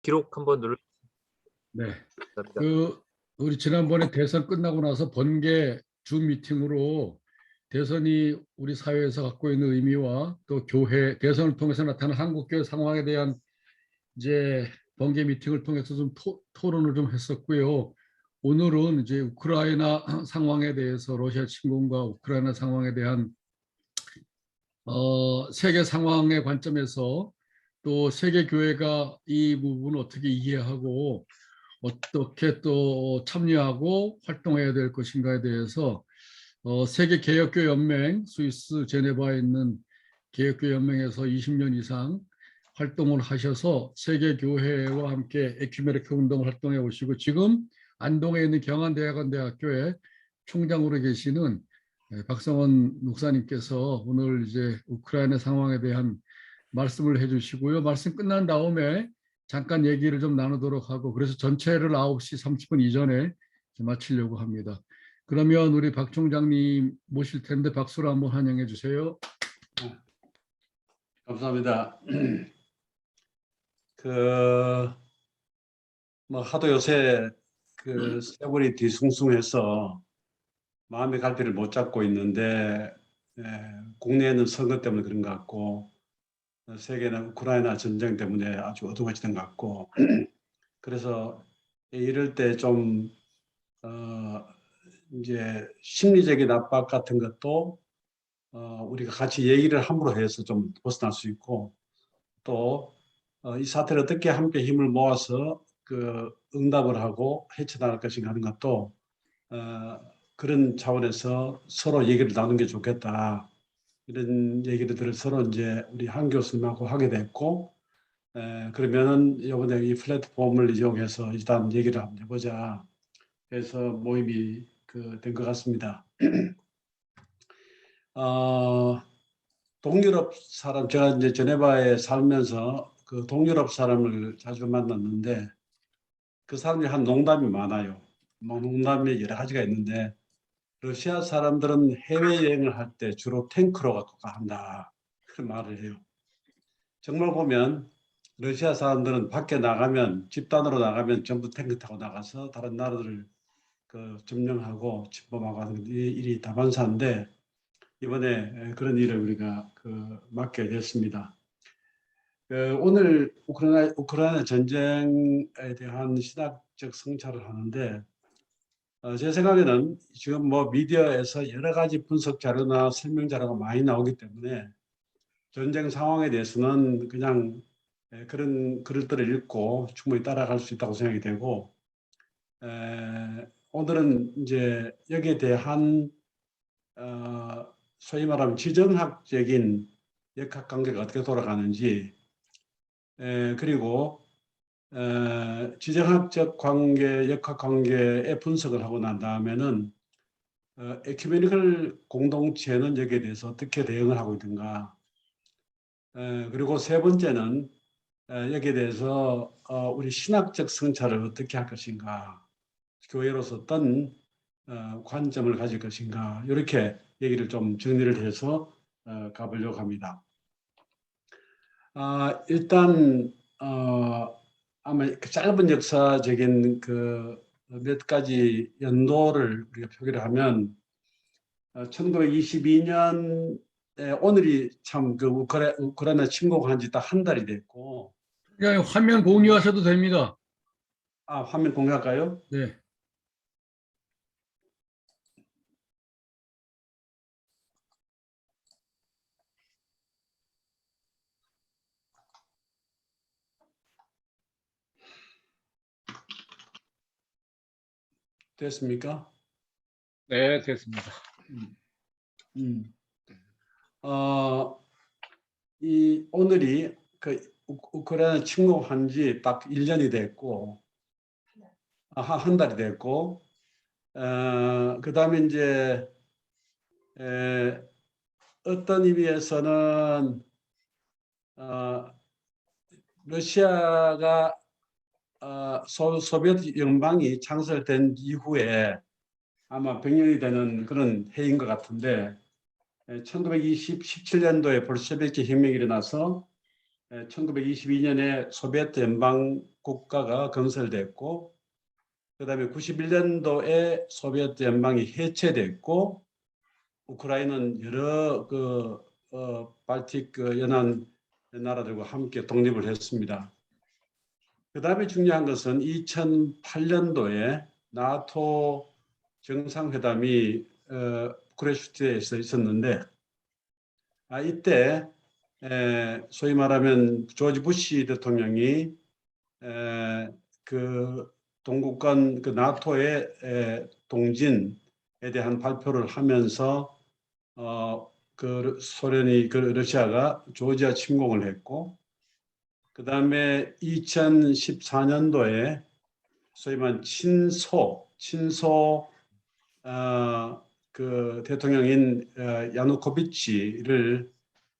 기록 한번 눌러. 네. 감사합니다. 우리 지난번에 대선 끝나고 나서 번개 줌 미팅으로 대선이 우리 사회에서 갖고 있는 의미와 또 교회 대선을 통해서 나타난 한국교회 상황에 대한 이제 번개 미팅을 통해서 좀 토론을 좀 했었고요. 오늘은 이제 우크라이나 상황에 대해서 러시아 침공과 우크라이나 상황에 대한 세계 상황의 관점에서 또 세계 교회가 이 부분을 어떻게 이해하고 어떻게 또 참여하고 활동해야 될 것인가에 대해서 세계 개혁교 연맹 스위스 제네바에 있는 개혁교 연맹에서 20년 이상 활동을 하셔서 세계 교회와 함께 에큐메니크 운동 활동해 오시고 지금 안동에 있는 경안대학원대학교의 총장으로 계시는 박성원 목사님께서 오늘 이제 우크라이나 상황에 대한 말씀을 해주시고요. 말씀 끝난 다음에 잠깐 얘기를 좀 나누도록 하고 그래서 전체를 9시 30분 이전에 마치려고 합니다. 그러면 우리 박 총장님 모실 텐데 박수로 한번 환영해 주세요. 감사합니다. 뭐 하도 요새 세월이 뒤숭숭해서 마음의 갈피를 못 잡고 있는데 국내에는 선거 때문에 그런 것 같고 세계는 우크라이나 전쟁 때문에 아주 어두워지는 것 같고 그래서 이럴 때 좀 이제 심리적인 압박 같은 것도 우리가 같이 얘기를 함으로 해서 좀 벗어날 수 있고 또 이 사태를 어떻게 함께 힘을 모아서 응답을 하고 헤쳐나갈 것인가 하는 것도 그런 차원에서 서로 얘기를 나누는 게 좋겠다. 이런 얘기들을 서로 이제 우리 한 교수님하고 하게 됐고 그러면은 이번에 이 플랫폼을 이용해서 일단 얘기를 한번 해보자. 그래서 모임이 된 것 같습니다. 동유럽 사람 제가 이제 제네바에 살면서 그 동유럽 사람을 자주 만났는데 그 사람이 한 농담이 많아요. 뭐 농담이 여러 가지가 있는데 러시아 사람들은 해외여행을 할 때 주로 탱크로 갖고 간다. 그런 말을 해요. 정말 보면 러시아 사람들은 밖에 나가면 집단으로 나가면 전부 탱크 타고 나가서 다른 나라들을 점령하고 침범하고 하는 일이 다반사인데 이번에 그런 일을 우리가 맡게 됐습니다. 오늘 우크라이나 전쟁에 대한 신학적 성찰을 하는데 제 생각에는 지금 뭐 미디어에서 여러 가지 분석 자료나 설명 자료가 많이 나오기 때문에 전쟁 상황에 대해서는 그냥 그런 글들을 읽고 충분히 따라갈 수 있다고 생각이 되고 오늘은 이제 여기에 대한 소위 말하면 지정학적인 역학관계가 어떻게 돌아가는지 그리고 지정학적 관계, 역학관계의 분석을 하고 난 다음에는 에큐메니컬 공동체는 여기에 대해서 어떻게 대응을 하고 있는가 그리고 세 번째는 여기에 대해서 우리 신학적 성찰을 어떻게 할 것인가 교회로서 어떤 관점을 가질 것인가 이렇게 얘기를 좀 정리를 해서 가보려고 합니다. 일단 아마 짧은 역사적인 몇 가지 연도를 우리가 표기를 하면 1922년 오늘이 참 우크라이나 침공한 지 딱 한 달이 됐고 그냥 화면 공유하셔도 됩니다. 화면 공유할까요? 네. 됐습니까? 네, 됐습니다. 이 오늘이 우크라이나 침공한 지 딱 1년이 됐고 한 달이 됐고 그 다음에 이제 어떤 의미에서는 러시아가 소비에트 연방이 창설된 이후에 아마 100년이 되는 그런 해인 것 같은데 1917년도에 볼셰비키 혁명이 일어나서 1922년에 소비에트 연방 국가가 건설됐고, 그다음에 91년도에 소비에트 연방이 해체됐고, 우크라이나는 여러 발틱 연안 나라들과 함께 독립을 했습니다. 그다음에 중요한 것은 2008년도에 나토 정상회담이 부쿠레슈티에서 있었는데, 이때 소위 말하면 조지 부시 대통령이 그 동국간 그 나토의 동진에 대한 발표를 하면서 그 소련이 그 러시아가 조지아 침공을 했고, 그 다음에 2014년도에 소위 말하는 친소 그 대통령인 야누코비치를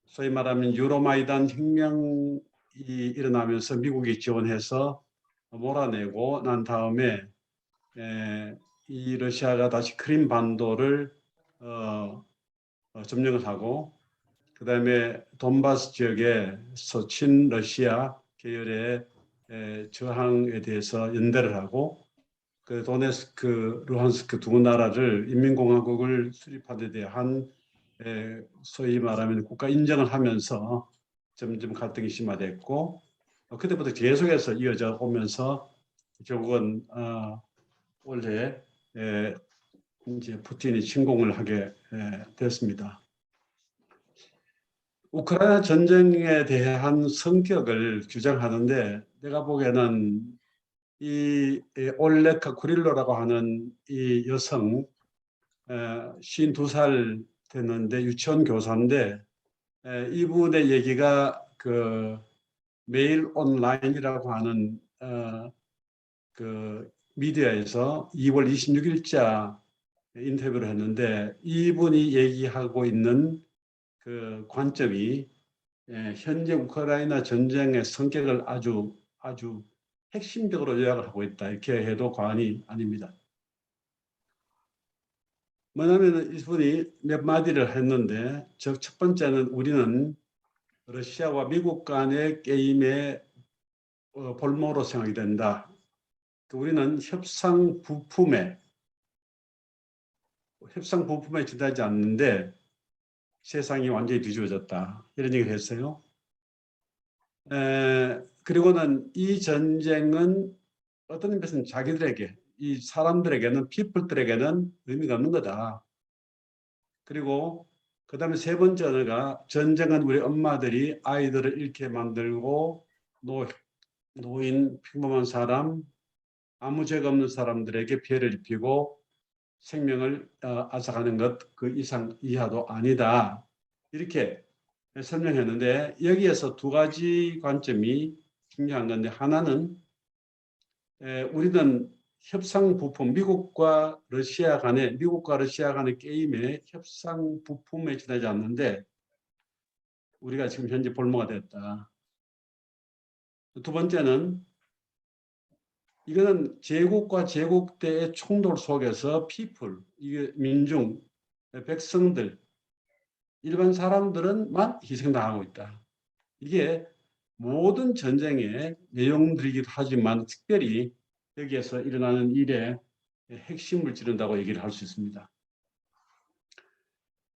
소위 말하면 유로마이단 혁명이 일어나면서 미국이 지원해서 몰아내고 난 다음에 이 러시아가 다시 크림 반도를 점령을 하고, 그 다음에 돈바스 지역에서 친러시아 계열의 저항에 대해서 연대를 하고, 그 도네스크, 루한스크 두 나라를 인민공화국을 수립하는 데 대한 소위 말하면 국가 인정을 하면서 점점 갈등이 심화됐고, 그때부터 계속해서 이어져 오면서 결국은 올해 이제 푸틴이 침공을 하게 됐습니다. 우크라이나 전쟁에 대한 성격을 규정하는데, 내가 보기에는 이 올레카 구릴로라고 하는 이 여성 52살 됐는데 유치원 교사인데, 이분의 얘기가 그 메일 온라인이라고 하는 그 미디어에서 2월 26일자 인터뷰를 했는데, 이분이 얘기하고 있는 그 관점이 현재 우크라이나 전쟁의 성격을 아주 핵심적으로 요약을 하고 있다, 이렇게 해도 과언이 아닙니다. 뭐냐면 이분이 몇 마디를 했는데, 첫 번째는 우리는 러시아와 미국 간의 게임의 볼모로 생각이 된다. 우리는 협상 부품에 지나지 않는데 세상이 완전히 뒤집어졌다, 이런 얘기를 했어요. 그리고는 이 전쟁은 어떤 의미에서는 자기들에게, 이 사람들에게는, 피플들에게는 의미가 없는 거다. 그리고 그 다음에 세 번째가, 전쟁은 우리 엄마들이 아이들을 잃게 만들고 노인, 평범한 사람, 아무 죄가 없는 사람들에게 피해를 입히고 생명을 앗아가는 것, 그 이상 이하도 아니다, 이렇게 설명했는데, 여기에서 두 가지 관점이 중요한 건데, 하나는 우리는 협상 부품, 미국과 러시아 간의 게임의 협상 부품에 지나지 않는데 우리가 지금 현재 볼모가 됐다. 두 번째는, 이거는 제국과 제국대의 충돌 속에서 이게 민중, 백성들, 일반 사람들은만 희생당하고 있다. 이게 모든 전쟁의 내용들이기도 하지만 특별히 여기에서 일어나는 일의 핵심을 찌른다고 얘기를 할 수 있습니다.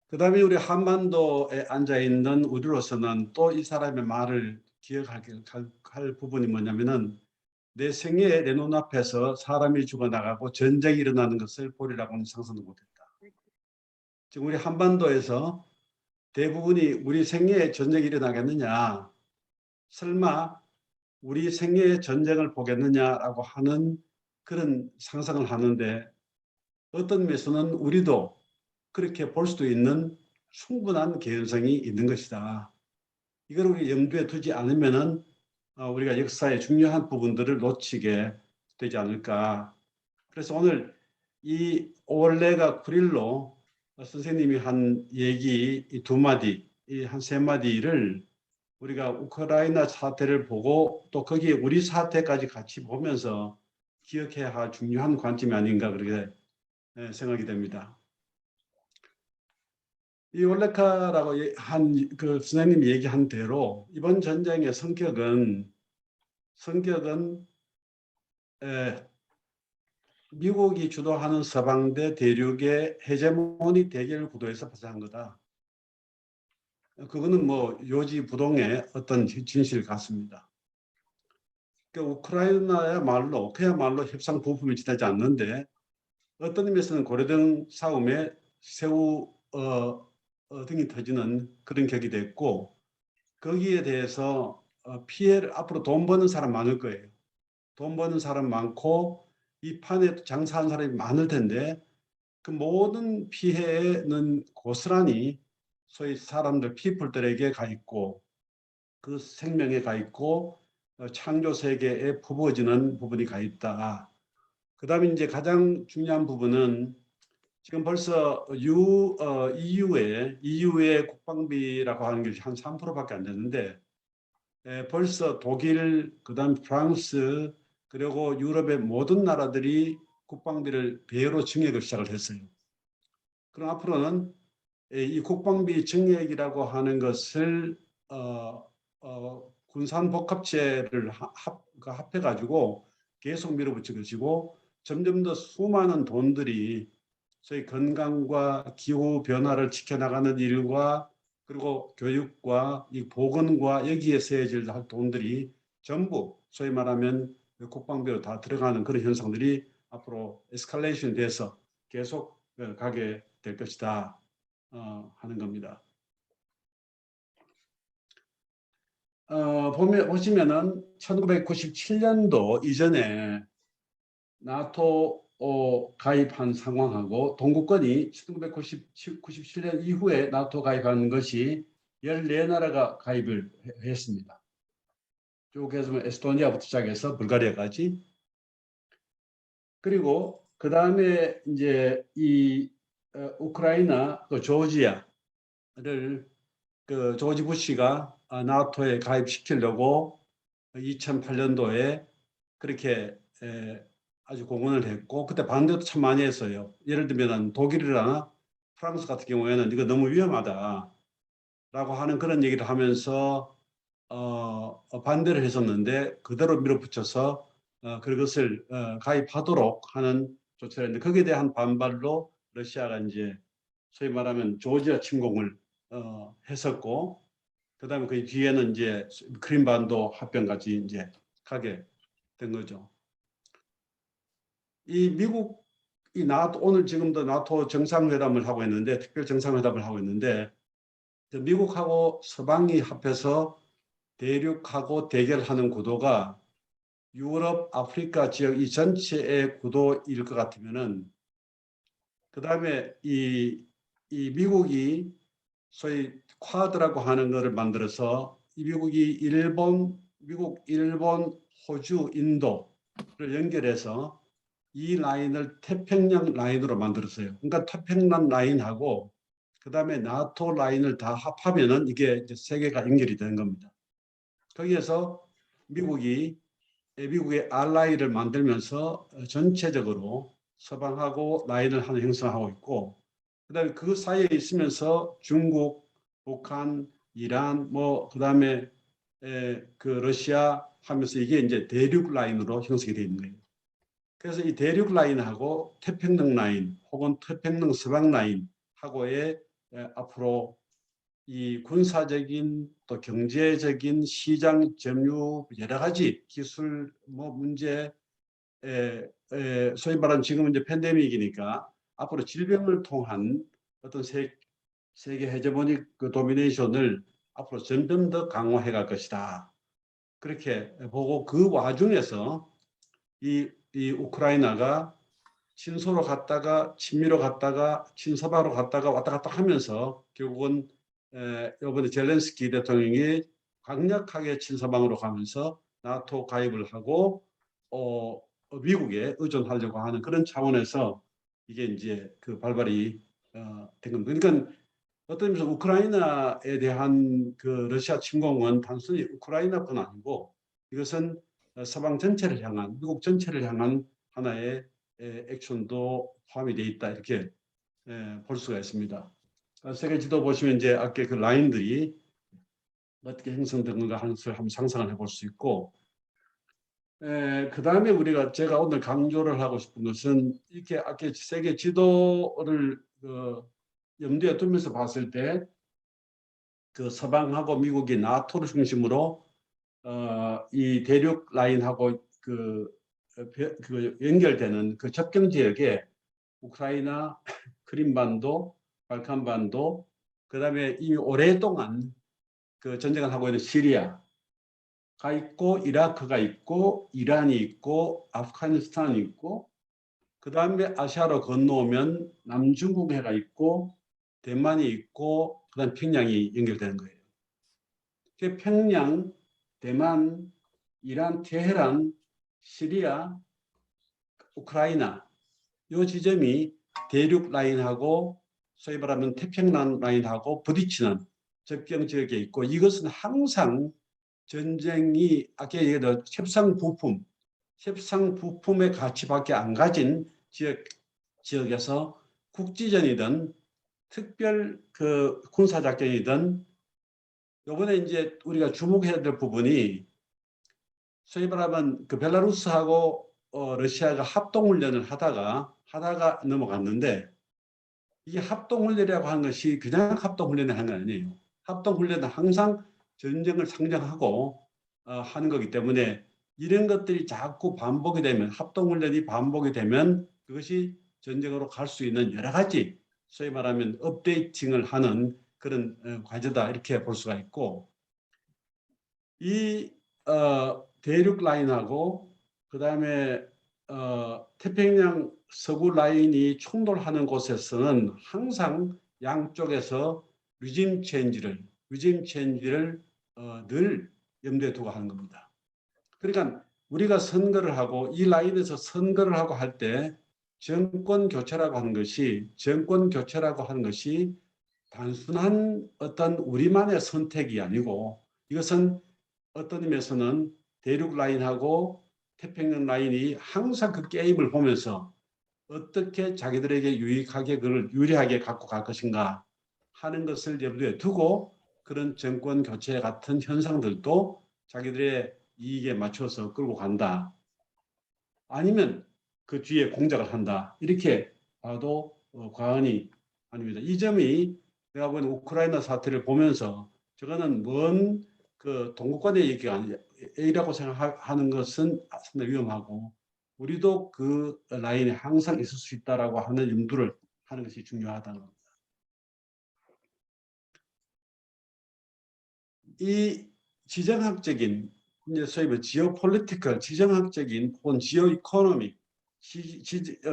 그 다음에 우리 한반도에 앉아있는 우리로서는 또 이 사람의 말을 기억할 부분이 뭐냐면은, 내 생애에 내 눈앞에서 사람이 죽어나가고 전쟁이 일어나는 것을 보리라고는 상상도 못했다. 지금 우리 한반도에서 대부분이 우리 생애에 전쟁이 일어나겠느냐, 설마 우리 생애에 전쟁을 보겠느냐라고 하는 그런 상상을 하는데, 어떤 면에서는 우리도 그렇게 볼 수도 있는 충분한 개연성이 있는 것이다. 이걸 우리 염두에 두지 않으면은 우리가 역사의 중요한 부분들을 놓치게 되지 않을까. 그래서 오늘 이 올레가 구릴로 선생님이 한 얘기, 이 두 마디, 이 한 세 마디를 우리가 우크라이나 사태를 보고 또 거기에 우리 사태까지 같이 보면서 기억해야 할 중요한 관점이 아닌가, 그렇게 생각이 됩니다. 이 올레카라고 한 그 선생님이 얘기한 대로 이번 전쟁의 성격은 미국이 주도하는 서방 대 대륙의 헤제모니 대결 구도에서 발생한 거다. 그거는 뭐 요지부동의 어떤 진실 같습니다. 그러니까 우크라이나야말로 그야말로 협상 부품이 지나지 않는데 어떤 의미에서는 고려등 싸움에 새우 등이 터지는 그런 격이 됐고 거기에 대해서 피해를 앞으로 돈 버는 사람 많을 거예요. 돈 버는 사람 많고 이 판에 장사하는 사람이 많을 텐데 그 모든 피해는 고스란히 소위 사람들 피플들에게 가 있고 그 생명에 가 있고 창조 세계에 부어지는 부분이 가 있다. 그다음에 이제 가장 중요한 부분은 지금 벌써 EU의 국방비라고 하는 게 한 3%밖에 안 되는데 벌써 독일, 그다음 프랑스 그리고 유럽의 모든 나라들이 국방비를 배로 증액을 시작을 했어요. 그럼 앞으로는 이 국방비 증액이라고 하는 것을 군산복합체를 합해가지고 계속 밀어붙일 것이고 점점 더 수많은 돈들이 소위 건강과 기후 변화를 지켜나가는 일과 그리고 교육과 이 보건과 여기에 쓰여질 돈들이 전부 소위 말하면 국방비로 다 들어가는 그런 현상들이 앞으로 에스컬레이션 돼서 계속 가게 될 것이다 하는 겁니다. 보시면은 1997년도 이전에 나토 가입한 상황하고 동구권이 1997년 이후에 나토 가입한 것이 14나라가 가입을 했습니다. 쭉 해서 에스토니아부터 시작해서 불가리아까지. 그리고 그 다음에 이제 이 우크라이나, 조지아를 조지 부시가 나토에 가입시키려고 2008년도에 그렇게 아주 공언을 했고 그때 반대도 참 많이 했어요. 예를 들면 독일이나 프랑스 같은 경우에는 이거 너무 위험하다라고 하는 그런 얘기를 하면서 반대를 했었는데 그대로 밀어붙여서 그것을 가입하도록 하는 조치를 했는데 거기에 대한 반발로 러시아가 이제 소위 말하면 조지아 침공을 했었고 그다음에 그 뒤에는 이제 크림반도 합병까지 이제 가게 된 거죠. 이 미국이 오늘 지금도 나토 정상회담을 하고 있는데 특별 정상회담을 하고 있는데 미국하고 서방이 합해서 대륙하고 대결하는 구도가 유럽, 아프리카 지역 이 전체의 구도일 것 같으면은 그 다음에 이 미국이 소위 쿼드라고 하는 것을 만들어서 이 미국, 일본, 호주, 인도를 연결해서 이 라인을 태평양 라인으로 만들었어요. 그러니까 태평양 라인하고 그 다음에 나토 라인을 다 합하면은 이게 이제 세계가 연결이 되는 겁니다. 거기에서 미국의 알라이를 만들면서 전체적으로 서방하고 라인을 하나 형성하고 있고 그다음에 그 사이에 있으면서 중국, 북한, 이란 그다음에 그 러시아 하면서 이게 이제 대륙 라인으로 형성이 되어 있는 거예요. 그래서 이 대륙 라인하고 태평양 라인 혹은 태평양 서방 라인하고의 앞으로 이 군사적인 또 경제적인 시장 점유 여러 가지 기술 문제 소위 말하는 지금은 이제 팬데믹이니까 앞으로 질병을 통한 어떤 세계 헤제모닉 그 도미네이션을 앞으로 점점 더 강화해 갈 것이다. 그렇게 보고 그 와중에서 이 우크라이나가 친소로 갔다가 친미로 갔다가 친서방으로 갔다가 왔다 갔다 하면서 결국은 이번에 젤렌스키 대통령이 강력하게 친서방으로 가면서 나토 가입을 하고 미국에 의존하려고 하는 그런 차원에서 이게 이제 그 발발이 된 겁니다. 그러니까 어떤 의미에서 우크라이나에 대한 그 러시아 침공은 단순히 우크라이나뿐 아니고 이것은 서방 전체를 향한 미국 전체를 향한 하나의 액션도 포함이 되어 있다 이렇게 볼 수가 있습니다. 세계 지도 보시면 이제 아까 그 라인들이 어떻게 형성된 건가 하는 것을 한번 상상을 해볼 수 있고, 그 다음에 제가 오늘 강조를 하고 싶은 것은 이렇게 아까 세계 지도를 염두에 두면서 봤을 때 그 서방하고 미국이 나토를 중심으로 이 대륙 라인하고 그 연결되는 그 접경 지역에 우크라이나, 크림반도, 발칸반도, 그다음에 이미 오랫동안 그 전쟁을 하고 있는 시리아가 있고, 이라크가 있고, 이란이 있고, 아프가니스탄이 있고, 그 다음에 아시아로 건너오면 남중국해가 있고, 대만이 있고, 그 다음 평양이 연결되는 거예요. 평양, 대만, 이란, 테헤란, 시리아, 우크라이나 이 지점이 대륙 라인하고 소위 말하면 태평양 라인하고 부딪히는 접경 지역에 있고, 이것은 항상 전쟁이 아까 얘기했던 협상 부품의 가치밖에 안 가진 지역에서 국지전이든 특별 그 군사작전이든, 이번에 이제 우리가 주목해야 될 부분이 소위 말하면 그 벨라루스하고 러시아가 합동훈련을 하다가 넘어갔는데, 이 합동훈련이라고 하는 것이 그냥 합동훈련을 하는 건 아니에요. 합동훈련은 항상 전쟁을 상정하고 하는 거기 때문에 이런 것들이 자꾸 반복이 되면, 합동훈련이 반복이 되면 그것이 전쟁으로 갈 수 있는 여러 가지 소위 말하면 업데이팅을 하는 그런 과제다, 이렇게 볼 수가 있고, 이 대륙 라인하고 그 다음에 태평양 서부 라인이 충돌하는 곳에서는 항상 양쪽에서 리짐 체인지를 늘 염두에 두고 하는 겁니다. 그러니까 우리가 선거를 하고 이 라인에서 선거를 하고 할 때 정권 교체라고 하는 것이 단순한 어떤 우리만의 선택이 아니고, 이것은 어떤 의미에서는 대륙 라인하고 태평양 라인이 항상 그 게임을 보면서 어떻게 자기들에게 유리하게 갖고 갈 것인가 하는 것을 염두에 두고, 그런 정권 교체 같은 현상들도 자기들의 이익에 맞춰서 끌고 간다, 아니면 그 뒤에 공작을 한다, 이렇게 봐도 과언이 아닙니다. 이 점이 내가 보는 우크라이나 사태를 보면서 저거는 먼 그 동국간의 얘기가 아니라 A라고 생각하는 것은 상당히 위험하고, 우리도 그 라인에 항상 있을 수 있다라고 하는 염두를 하는 것이 중요하다는 겁니다. 이 지정학적인, 이제 소위 뭐 지오폴리티컬, 지정학적인 혹은 지오이코노믹,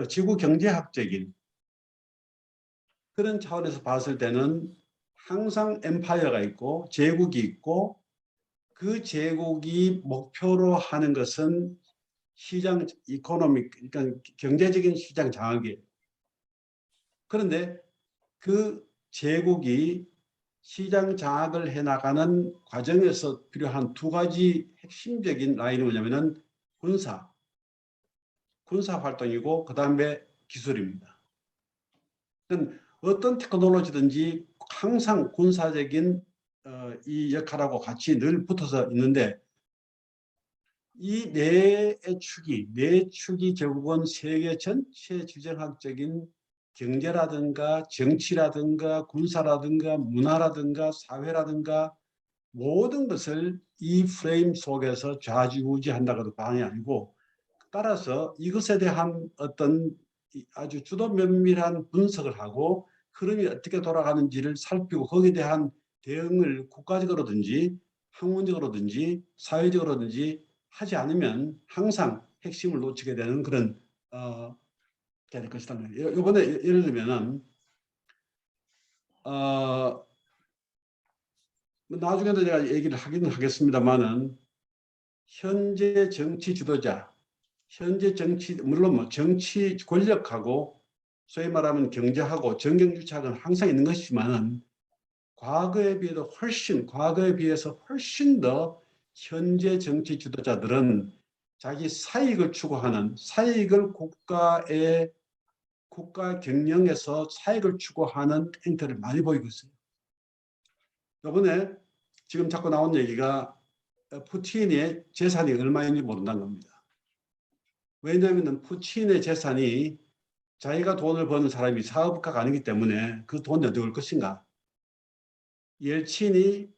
지구 경제학적인 그런 차원에서 봤을 때는 항상 엠파이어가 있고 제국이 있고, 그 제국이 목표로 하는 것은 시장 이코노믹, 그러니까 경제적인 시장 장악이에요. 그런데 그 제국이 시장 장악을 해나가는 과정에서 필요한 두 가지 핵심적인 라인이 뭐냐면은 군사 활동이고, 그 다음에 기술입니다. 어떤 테크놀로지든지 항상 군사적인 이 역할하고 같이 늘 붙어서 있는데, 이 네 축이 결국은 세계 전체 지정학적인 경제라든가 정치라든가 군사라든가 문화라든가 사회라든가 모든 것을 이 프레임 속에서 좌지우지한다고도 과언이 아니고, 따라서 이것에 대한 어떤 아주 주도 면밀한 분석을 하고 흐름이 어떻게 돌아가는지를 살피고, 거기에 대한 대응을 국가적으로든지 학문적으로든지 사회적으로든지 하지 않으면 항상 핵심을 놓치게 되는 그런 될 것이다. 이번에 예를 들면은 나중에도 제가 얘기를 하기는 하겠습니다만은, 현재 정치 지도자, 물론 뭐 정치 권력하고 소위 말하면 경제하고 정경유착은 항상 있는 것이지만은, 과거에 비해서 훨씬 더 현재 정치 지도자들은 자기 사익을 추구하는, 사익을 국가의 국가 경영에서 사익을 추구하는 행태를 많이 보이고 있어요. 이번에 지금 자꾸 나온 얘기가 푸틴의 재산이 얼마인지 모른다는 겁니다. 왜냐하면 푸틴의 재산이 자기가 돈을 버는 사람이 사업가가 아니기 때문에 그 돈이 어디 올 것인가. 옐친이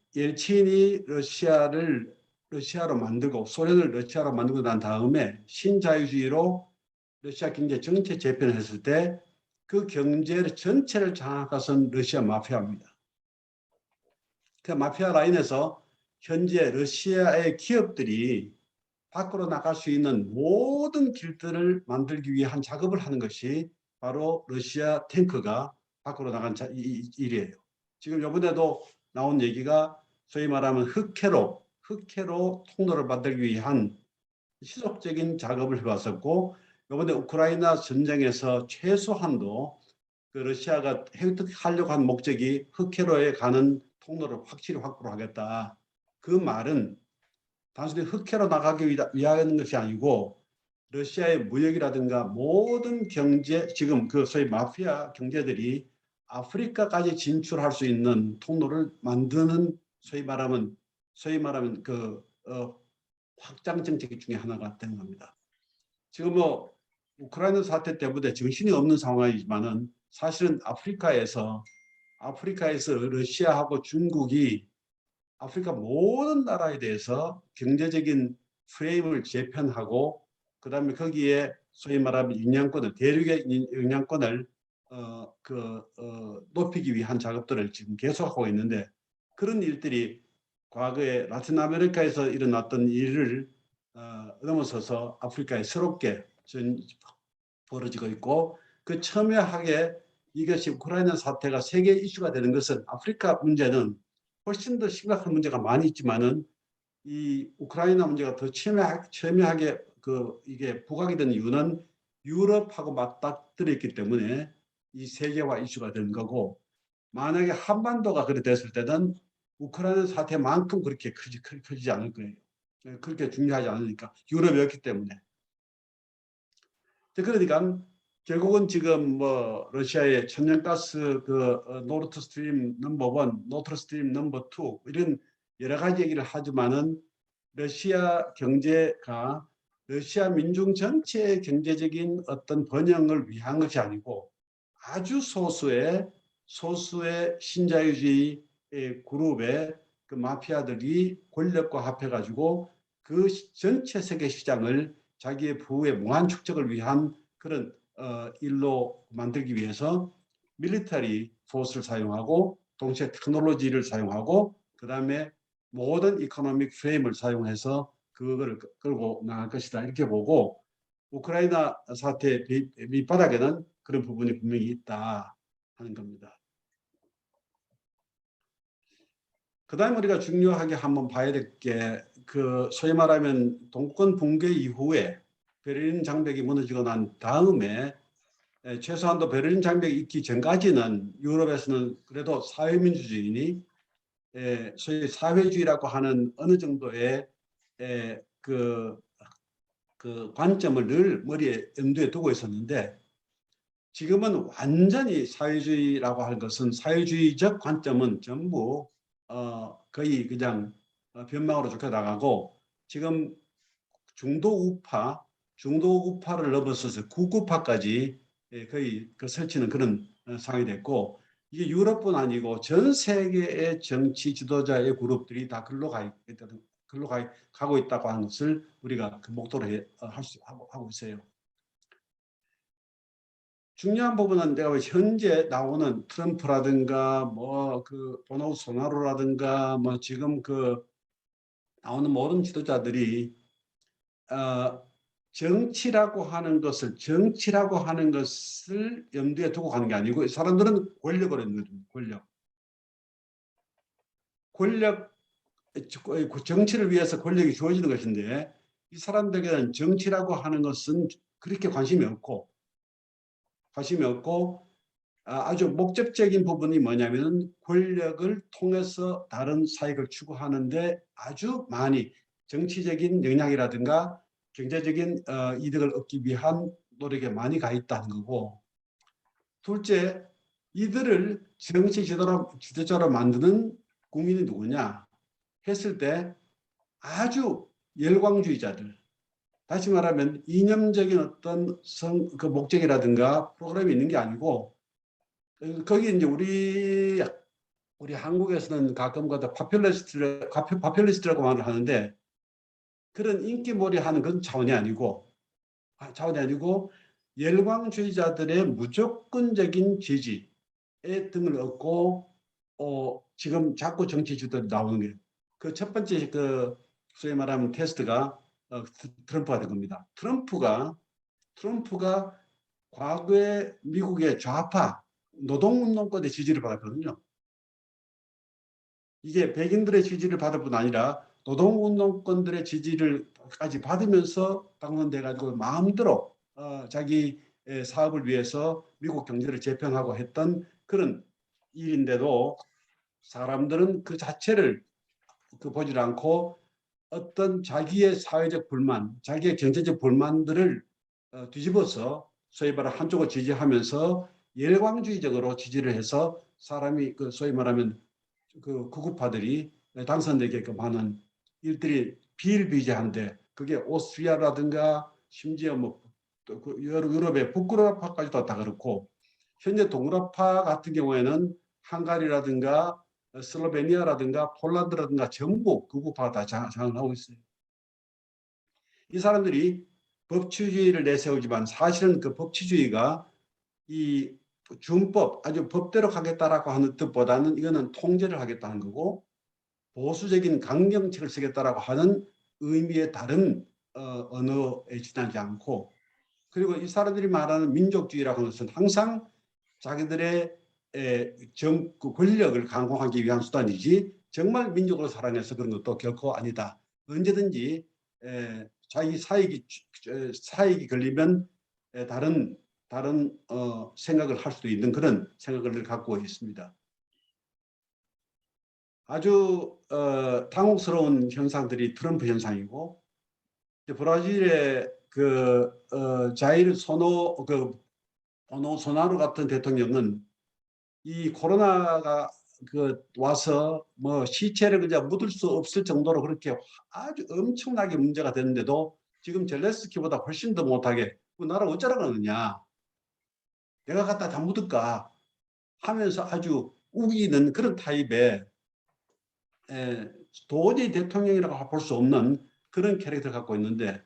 러시아로 만들고 소련을 러시아로 만들고 난 다음에 신자유주의로 러시아 경제 전체 재편을 했을 때 그 경제 전체를 장악한 것은 러시아 마피아입니다. 그 마피아 라인에서 현재 러시아의 기업들이 밖으로 나갈 수 있는 모든 길들을 만들기 위한 작업을 하는 것이 바로 러시아 탱크가 밖으로 나간 일이에요. 지금 이번에도 나온 얘기가 소위 말하면 흑해로 통로를 만들기 위한 지속적인 작업을 해왔었고, 이번에 우크라이나 전쟁에서 최소한도 그 러시아가 획득하려고 한 목적이 흑해로에 가는 통로를 확실히 확보를 하겠다. 그 말은 단순히 흑해로 나가기 위한 것이 아니고 러시아의 무역이라든가 모든 경제, 지금 그 소위 마피아 경제들이 아프리카까지 진출할 수 있는 통로를 만드는 소위 말하면 그 확장 정책 중에 하나가 되는 겁니다. 지금 뭐 우크라이나 사태 때문에 정신이 없는 상황이지만은 사실은 아프리카에서 러시아하고 중국이 아프리카 모든 나라에 대해서 경제적인 프레임을 재편하고 그다음에 거기에 소위 말하면 영향권을 대륙의 영향권을 높이기 위한 작업들을 지금 계속하고 있는데, 그런 일들이 과거에 라틴 아메리카에서 일어났던 일을 넘어서서 아프리카에 새롭게 벌어지고 있고, 그 첨예하게 이것이 우크라이나 사태가 세계 이슈가 되는 것은 아프리카 문제는 훨씬 더 심각한 문제가 많이 있지만은 이 우크라이나 문제가 더 첨예하게 이게 부각이 된 이유는 유럽하고 맞닥뜨려 있기 때문에 이 세계화 이슈가 된 거고, 만약에 한반도가 그렇게 됐을 때는 우크라이나 사태만큼 그렇게 크지 않을 거예요. 그렇게 중요하지 않으니까, 유럽이었기 때문에. 그러니까 결국은 지금 뭐 러시아의 천연가스 노르트 스트림 넘버 1, 노르트 스트림 넘버 2 이런 여러 가지 얘기를 하지만은 러시아 경제가 러시아 민중 전체의 경제적인 어떤 번영을 위한 것이 아니고 아주 소수의 신자유주의 그룹의 그 마피아들이 권력과 합해가지고 그 전체 세계 시장을 자기의 부의 무한 축적을 위한 그런 일로 만들기 위해서 밀리터리 포스를 사용하고 동시에 테크놀로지를 사용하고 그다음에 모든 이코노믹 프레임을 사용해서 그거를 끌고 나갈 것이다, 이렇게 보고, 우크라이나 사태 밑바닥에는 그런 부분이 분명히 있다 하는 겁니다. 그다음에 우리가 중요하게 한번 봐야 될 게 그 소위 말하면 동권 붕괴 이후에 베를린 장벽이 무너지고 난 다음에 최소한도 베를린 장벽이 있기 전까지는 유럽에서는 그래도 사회민주주의니 소위 사회주의라고 하는 어느 정도의 그 관점을 늘 머리에 염두에 두고 있었는데, 지금은 완전히 사회주의라고 할 것은 사회주의적 관점은 전부 거의 그냥 변방으로 좁혀나가고, 지금 중도 우파를 넘어서서 극우파까지 거의 설치는 그런 상황이 됐고, 이게 유럽뿐 아니고 전 세계의 정치 지도자의 그룹들이 다 가고 있다고 하는 것을 우리가 목도로 하고 있어요. 중요한 부분은 내가 현재 나오는 트럼프라든가 뭐 보노소나로라든가 뭐 지금 나오는 모든 지도자들이 정치라고 하는 것을 염두에 두고 가는 게 아니고, 사람들은 권력을 했는 거예요. 정치를 위해서 권력이 주어지는 것인데, 이 사람들에게는 정치라고 하는 것은 그렇게 관심이 없고 아주 목적적인 부분이 뭐냐면 권력을 통해서 다른 사익을 추구하는데 아주 많이 정치적인 영향이라든가 경제적인 이득을 얻기 위한 노력에 많이 가 있다는 거고, 둘째, 이들을 정치 지도자로 만드는 국민이 누구냐 했을 때 아주 열광주의자들, 다시 말하면 이념적인 어떤 그 목적이라든가 프로그램이 있는 게 아니고, 거기 이제 우리 한국에서는 가끔가다 파퓰리스트라고 말을 하는데, 그런 인기몰이 하는 그런 차원이 아니고 열광주의자들의 무조건적인 지지에 등을 얻고 지금 자꾸 정치 주도로 나오는 게, 그 첫 번째 그 소위 말하면 테스트가 트럼프가 된 겁니다. 트럼프가 과거에 미국의 좌파 노동운동권의 지지를 받았거든요. 이게 백인들의 지지를 받을 뿐 아니라 노동운동권들의 지지를까지 받으면서 당선돼 가지고 마음대로 자기 사업을 위해서 미국 경제를 재편하고 했던 그런 일인데도, 사람들은 그 자체를 보지 않고 어떤 자기의 사회적 불만, 자기의 경제적 불만들을 뒤집어서 소위 말하는 한쪽을 지지하면서 열광주의적으로 지지를 해서 사람이 소위 말하면 그 극우파들이 당선되게끔 하는 일들이 비일비재한데, 그게 오스트리아라든가 심지어 또 유럽의 북유럽파까지도 다 그렇고, 현재 동유럽파 같은 경우에는 헝가리라든가 슬로베니아라든가 폴란드라든가 전부 극우파가 다 장을 하고 있어요. 이 사람들이 법치주의를 내세우지만 사실은 그 법치주의가 이 준법, 아주 법대로 가겠다라고 하는 뜻보다는 이거는 통제를 하겠다는 거고, 보수적인 강경책을 쓰겠다라고 하는 의미의 다른 언어에 지나지 않고, 그리고 이 사람들이 말하는 민족주의라고 하는 것은 항상 자기들의 그 권력을 강화하기 위한 수단이지 정말 민족을 사랑해서 그런 것도 결코 아니다. 언제든지 자기 사익이 걸리면 다른 생각을 할 수도 있는 그런 생각을 갖고 있습니다. 아주 당혹스러운 현상들이 트럼프 현상이고, 브라질의 자이르 보노소나루 같은 대통령은 이 코로나가 와서 시체를 그냥 묻을 수 없을 정도로 그렇게 아주 엄청나게 문제가 됐는데도 지금 젤렌스키보다 훨씬 더 못하게 나라 어쩌라 그러느냐, 내가 갖다 다 묻을까 하면서 아주 우기는 그런 타입의 도저히 대통령이라고 볼 수 없는 그런 캐릭터를 갖고 있는데,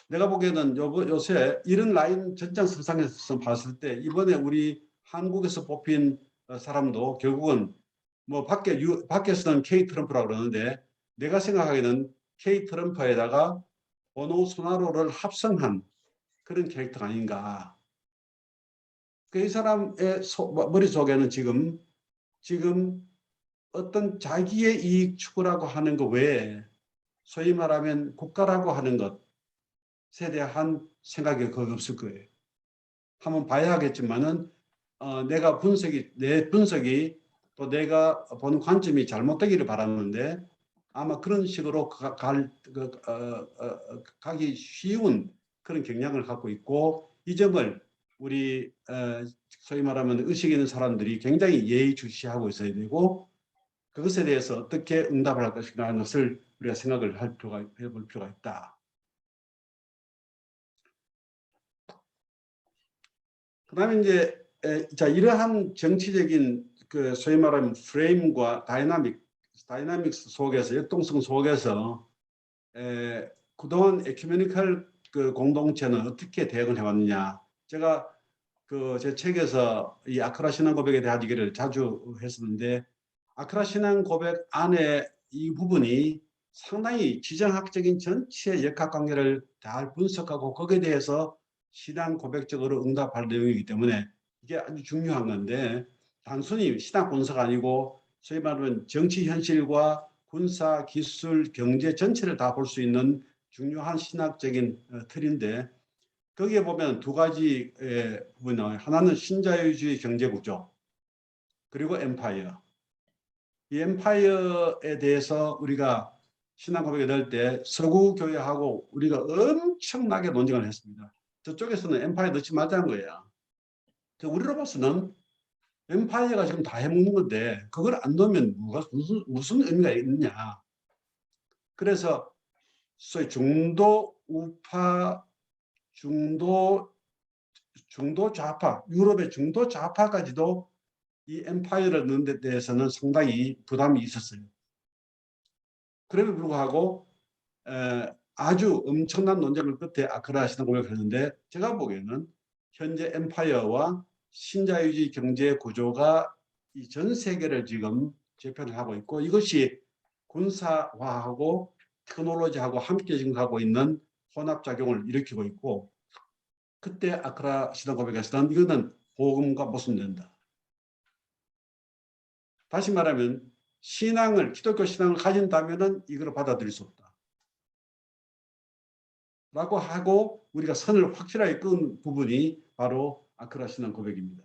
내가 보기에는 요새 이런 라인 전장선상에서 봤을 때 이번에 우리 한국에서 뽑힌 사람도 결국은 밖에서는 K 트럼프라고 그러는데, 내가 생각하기에는 K 트럼프에다가 보노소나로를 합성한 그런 캐릭터가 아닌가. 이 사람의 머릿속에는 지금 어떤 자기의 이익 추구라고 하는 것 외에 소위 말하면 국가라고 하는 것에 대한 생각이 거의 없을 거예요. 한번 봐야 하겠지만은 내 분석이 또 내가 보는 관점이 잘못되기를 바랐는데, 아마 그런 식으로 가기 쉬운 그런 경향을 갖고 있고, 이 점을 우리 소위 말하면 의식 있는 사람들이 굉장히 예의주시하고 있어야 되고, 그것에 대해서 어떻게 응답을 할 것인가 하는 것을 우리가 생각을 해볼 필요가 있다. 그다음에 이제 이러한 정치적인 소위 말하면 프레임과 다이나믹스 속에서, 역동성 속에서 그동안 에큐메니컬 공동체는 어떻게 대응을 해왔느냐. 제가 제 책에서 이 아크라 신앙 고백에 대한 얘기를 자주 했었는데, 아크라 신앙 고백 안에 이 부분이 상당히 지정학적인 전체의 역학관계를 잘 분석하고 거기에 대해서 신앙 고백적으로 응답할 내용이기 때문에 이게 아주 중요한 건데, 단순히 신앙 분석 아니고 소위 말하면 정치 현실과 군사, 기술, 경제 전체를 다 볼 수 있는 중요한 신학적인 틀인데, 거기에 보면 두 가지 부분이 나와요. 하나는 신자유주의 경제구조, 그리고 엠파이어. 이 엠파이어에 대해서 우리가 신앙 고백에 넣을 때 서구 교회하고 우리가 엄청나게 논쟁을 했습니다. 저쪽에서는 엠파이어 넣지 말자는 거예요. 우리로 봐서는 엠파이어가 지금 다 해먹는 건데 그걸 안 넣으면 무슨 의미가 있느냐. 그래서 소위 중도 우파, 중도 좌파, 유럽의 중도 좌파까지도 이 엠파이어를 넣는 데 대해서는 상당히 부담이 있었어요. 그럼에도 불구하고 아주 엄청난 논쟁을 끝에 아크라 신앙고백을 했는데 제가 보기에는 현재 엠파이어와 신자유주의 경제 구조가 이 전 세계를 지금 재편을 하고 있고 이것이 군사화하고 테크놀로지하고 함께 지금 하고 있는 혼합작용을 일으키고 있고 그때 아크라 신앙고백에서는 이거는 복음과 모순된다. 다시 말하면 기독교 신앙을 가진다면 이걸 받아들일 수 없다. 라고 하고 우리가 선을 확실하게 끈 부분이 바로 아크라 신앙 고백입니다.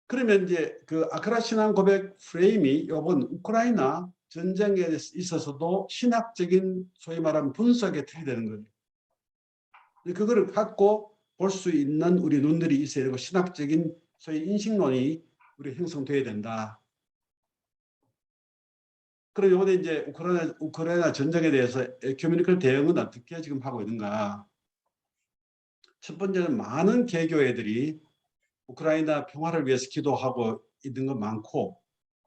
그러면 이제 그 아크라 신앙 고백 프레임이 이번 우크라이나 전쟁에 있어서도 신학적인 소위 말하면 분석에 틀이 되는 거예요. 그거를 갖고 볼 수 있는 우리 눈들이 있어야 되고 신학적인 소위 인식론이 우리 형성돼야 된다. 그럼 이번에 이제 우크라이나 전쟁에 대해서 에큐메니컬 대응은 어떻게 지금 하고 있는가? 첫 번째는 많은 개교회들이 우크라이나 평화를 위해서 기도하고 있는 건 많고,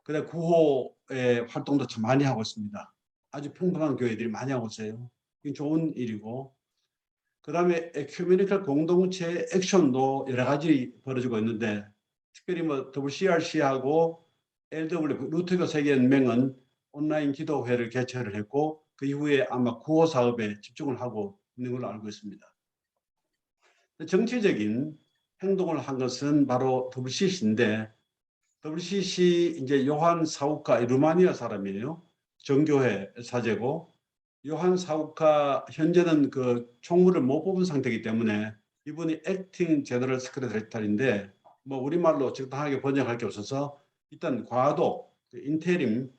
그다음 구호의 활동도 참 많이 하고 있습니다. 아주 평범한 교회들이 많이 하고 있어요. 이건 좋은 일이고, 그다음에 에큐메니컬 공동체 액션도 여러 가지 벌어지고 있는데, 특별히 뭐 WCRC하고 LW 루터교 세계연맹은 온라인 기도회를 개최를 했고 그 이후에 아마 구호 사업에 집중을 하고 있는 걸로 알고 있습니다. 정치적인 행동을 한 것은 바로 WCC인데 WCC 이제 요한 사우카 루마니아 사람이에요. 정교회 사제고 요한 사우카 현재는 그 총무를 못 뽑은 상태이기 때문에 이분이 액팅 제너럴 세크레터리인데 뭐 우리말로 적당하게 번역할 게 없어서 일단 과도 인테림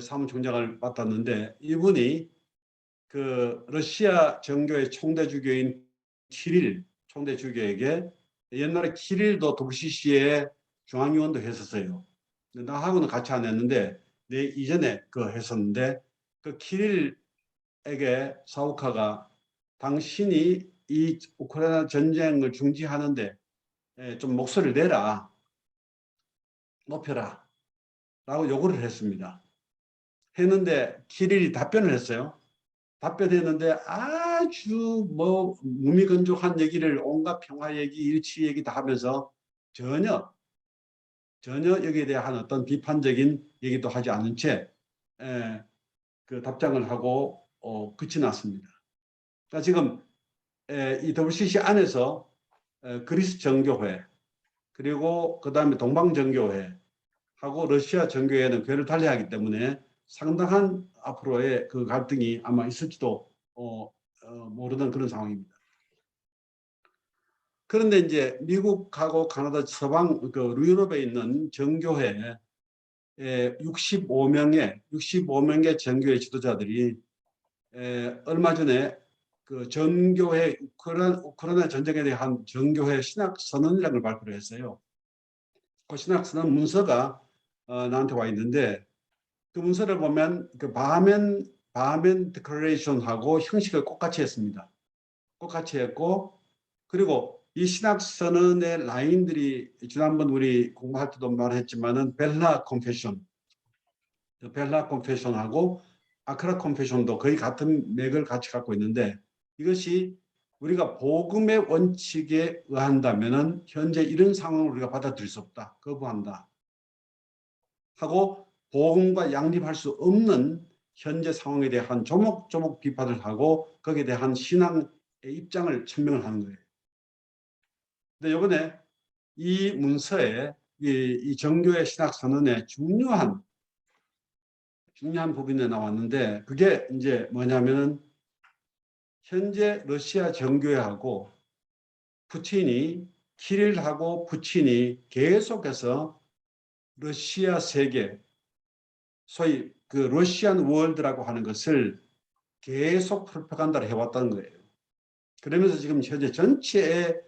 사무총장을 맡았는데 이분이 그 러시아 정교회 총대 주교인 키릴 총대 주교에게 옛날에 키릴도 WCC의 중앙위원도 했었어요. 나하고는 같이 안 했는데 내 이전에 그 했었는데 그 키릴에게 사우카가 당신이 이 우크라이나 전쟁을 중지하는데 좀 목소리를 내라, 높여라 라고 요구를 했습니다. 했는데 키릴이 답변을 했어요. 답변했는데 아주 뭐 무미건조한 얘기를 온갖 평화 얘기, 일치 얘기 다 하면서 전혀 여기에 대한 어떤 비판적인 얘기도 하지 않은 채 그 답장을 하고 끝이 났습니다. 그러니까 지금 이 WCC 안에서 그리스 정교회 그리고 그 다음에 동방정교회 하고 러시아 정교회는 교회를 달리하기 때문에 상당한 앞으로의 그 갈등이 아마 있을지도 모르는 그런 상황입니다. 그런데 이제 미국하고 카나다 서방 그 유럽에 있는 정교회 65명의 정교회 지도자들이 얼마 전에 그 정교회 우크라이나 전쟁에 대한 정교회 신학 선언이라는 걸 발표를 했어요. 그 신학 선언 문서가 나한테 와 있는데 그 문서를 보면 그 바멘 디클레레이션하고 형식을 똑같이 했습니다. 똑같이 했고 그리고 이 신학 선언의 라인들이 지난번 우리 공부할 때도 말했지만은 벨라 컨페션하고 아크라 컨페션도 거의 같은 맥을 같이 갖고 있는데 이것이 우리가 복음의 원칙에 의한다면은 현재 이런 상황을 우리가 받아들일 수 없다. 거부한다. 하고 복음과 양립할 수 없는 현재 상황에 대한 조목조목 비판을 하고 거기에 대한 신앙의 입장을 천명을 하는 거예요. 근데 이번에 이 문서에 이 정교의 신학 선언에 중요한 부분이 나왔는데 그게 이제 뭐냐면은 현재 러시아 정교회하고 키릴하고 푸틴이 계속해서 러시아 세계 소위 그 러시안 월드라고 하는 것을 계속 프로파간다를 해왔다는 거예요. 그러면서 지금 현재 전체의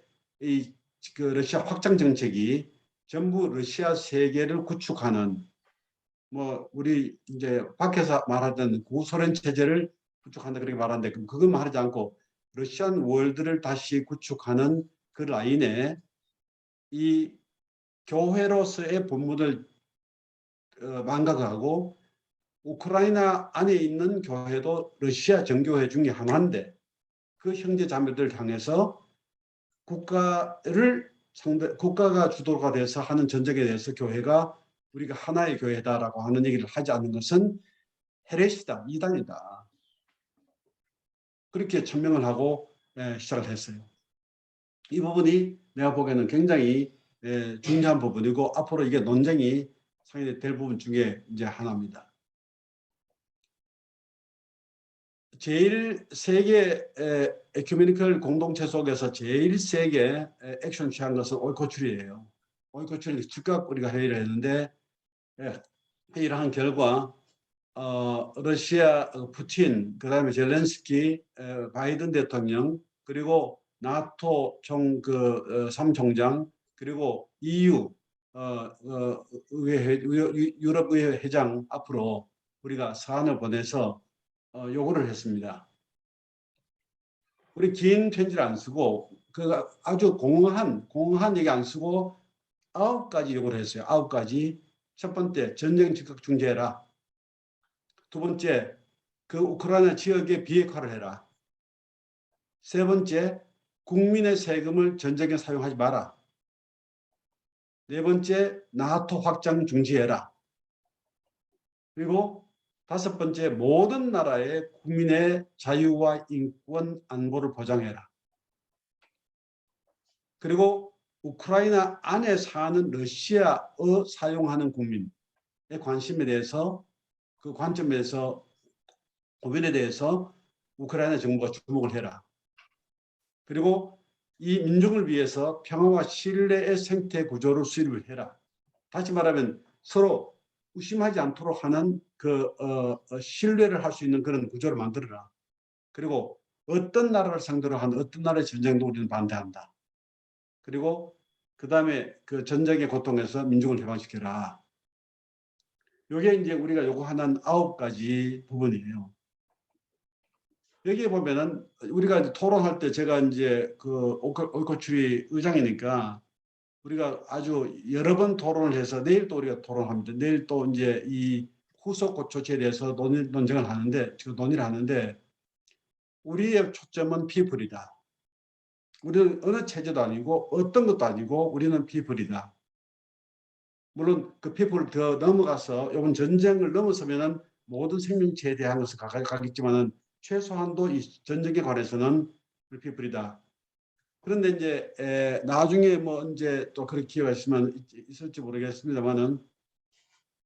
그 러시아 확장 정책이 전부 러시아 세계를 구축하는, 뭐 우리 이제 밖에서 말하던 구소련 체제를 구축한다 그렇게 말하는데, 그건 말하지 않고 러시안 월드를 다시 구축하는 그 라인에 이 교회로서의 본분을 망각하고, 우크라이나 안에 있는 교회도 러시아 정교회 중에 하나인데 그 형제 자매들 향해서 국가가 주도가 돼서 하는 전쟁에 대해서 교회가 우리가 하나의 교회다라고 하는 얘기를 하지 않는 것은 헤레시다, 이단이다. 그렇게 천명을 하고 시작을 했어요. 이 부분이 내가 보기에는 굉장히 중요한 부분이고, 앞으로 이게 논쟁이 상당히 될 부분 중에 이제 하나입니다. 제일 세계 에큐메니컬 공동체 속에서 제일 세게 액션 취한 것은 오이코출이에요. 오이코출이 즉각 우리가 회의를 했는데, 회의를 한 결과 러시아 푸틴, 그다음에 젤렌스키, 바이든 대통령, 그리고 나토 3총장, 그리고 EU 유럽 의회 회장 앞으로 우리가 사안을 보내서 요구를 했습니다. 우리 긴 편지를 안 쓰고 아주 공허한 얘기 안 쓰고 9가지 요구를 했어요. 9가지. 첫 번째, 전쟁 즉각 중지해라. 두 번째, 그 우크라이나 지역에 비핵화를 해라. 세 번째, 국민의 세금을 전쟁에 사용하지 마라. 네 번째, 나토 확장 중지해라. 그리고 다섯 번째, 모든 나라의 국민의 자유와 인권, 안보를 보장해라. 그리고 우크라이나 안에 사는 러시아어 사용하는 국민의 관심에 대해서, 그 관점에서 고민에 대해서 우크라이나 정부가 주목을 해라. 그리고 이 민족을 위해서 평화와 신뢰의 생태 구조를 수립을 해라. 다시 말하면 서로 의심하지 않도록 하는 신뢰를 할 수 있는 그런 구조를 만들어라. 그리고 어떤 나라를 상대로 하는 어떤 나라의 전쟁도 우리는 반대한다. 그리고 그 다음에 그 전쟁의 고통에서 민족을 해방시켜라. 이게 이제 우리가 요구하는 9가지 부분이에요. 여기에 보면은 우리가 이제 토론할 때, 제가 이제 그 오이코추리 의장이니까 우리가 아주 여러 번 토론을 해서 내일 또 우리가 토론합니다. 내일 또 이제 이 후속 조치에 대해서 논쟁을 하는데, 지금 논의를 하는데, 우리의 초점은 피플이다. 우리는 어느 체제도 아니고 어떤 것도 아니고 우리는 피플이다. 물론 그 피플을 더 넘어가서 이번 전쟁을 넘어서면은 모든 생명체에 대한 것을 가겠지만은 최소한도 이 전쟁에 관해서는 피플이다. 그런데 이제 나중에 뭐 이제 또 그런 기회가 있을지 모르겠습니다만은,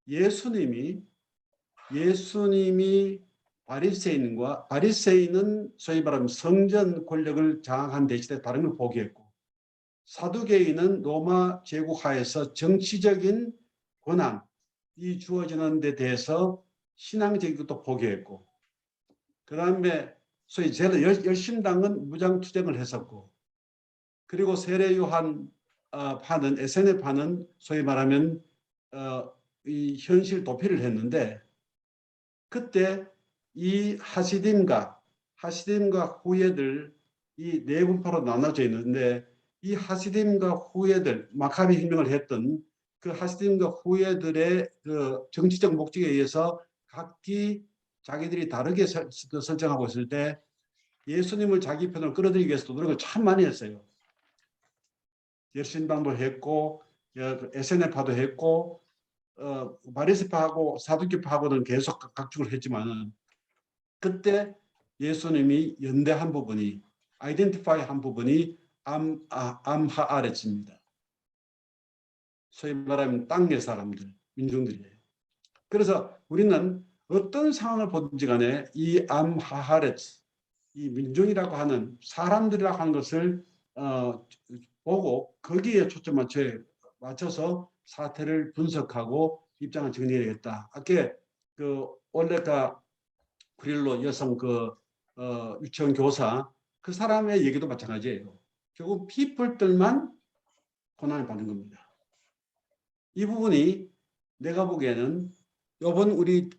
예수님이 바리새인은 소위 말하면 성전 권력을 장악한 대신에 다른 걸 포기했고, 사두개인은 로마 제국 하에서 정치적인 권한이 주어지는 데 대해서 신앙적인 것도 포기했고, 그 다음에 소위 열심당은 무장투쟁을 했었고, 그리고 세례요한 파는 에세네파는 소위 말하면 이 현실 도피를 했는데, 그때 이 하시딤과 후예들, 이 네 분파로 나눠져 있는데, 이 하시딤과 후예들, 마카비 혁명을 했던 그 하시딤과 후예들의 그 정치적 목적에 의해서 각기 자기들이 다르게 설정하고 있을 때, 예수님을 자기 편으로 끌어들이기 위해서 노력을 참 많이 했어요. 열심당도 했고, 에세네파도 했고, 바리새파하고 사두개파하고는 계속 각축을 했지만은, 그때 예수님이 연대한 부분이, 아이덴티파이 한 부분이 암하아레츠입니다. 소위 말하면 땅의 사람들, 민중들이에요. 그래서 우리는 어떤 상황을 보든지 간에 이 암하아레츠, 이 민중이라고 하는 사람들이라고 하는 것을 보고 거기에 초점 맞춰서 사태를 분석하고 입장을 정리해야겠다. 아까 그 올레가 그릴로 여성 유치원 교사 그 사람의 얘기도 마찬가지예요. 결국 피플들만 고난을 받는 겁니다. 이 부분이 내가 보기에는 이번 우리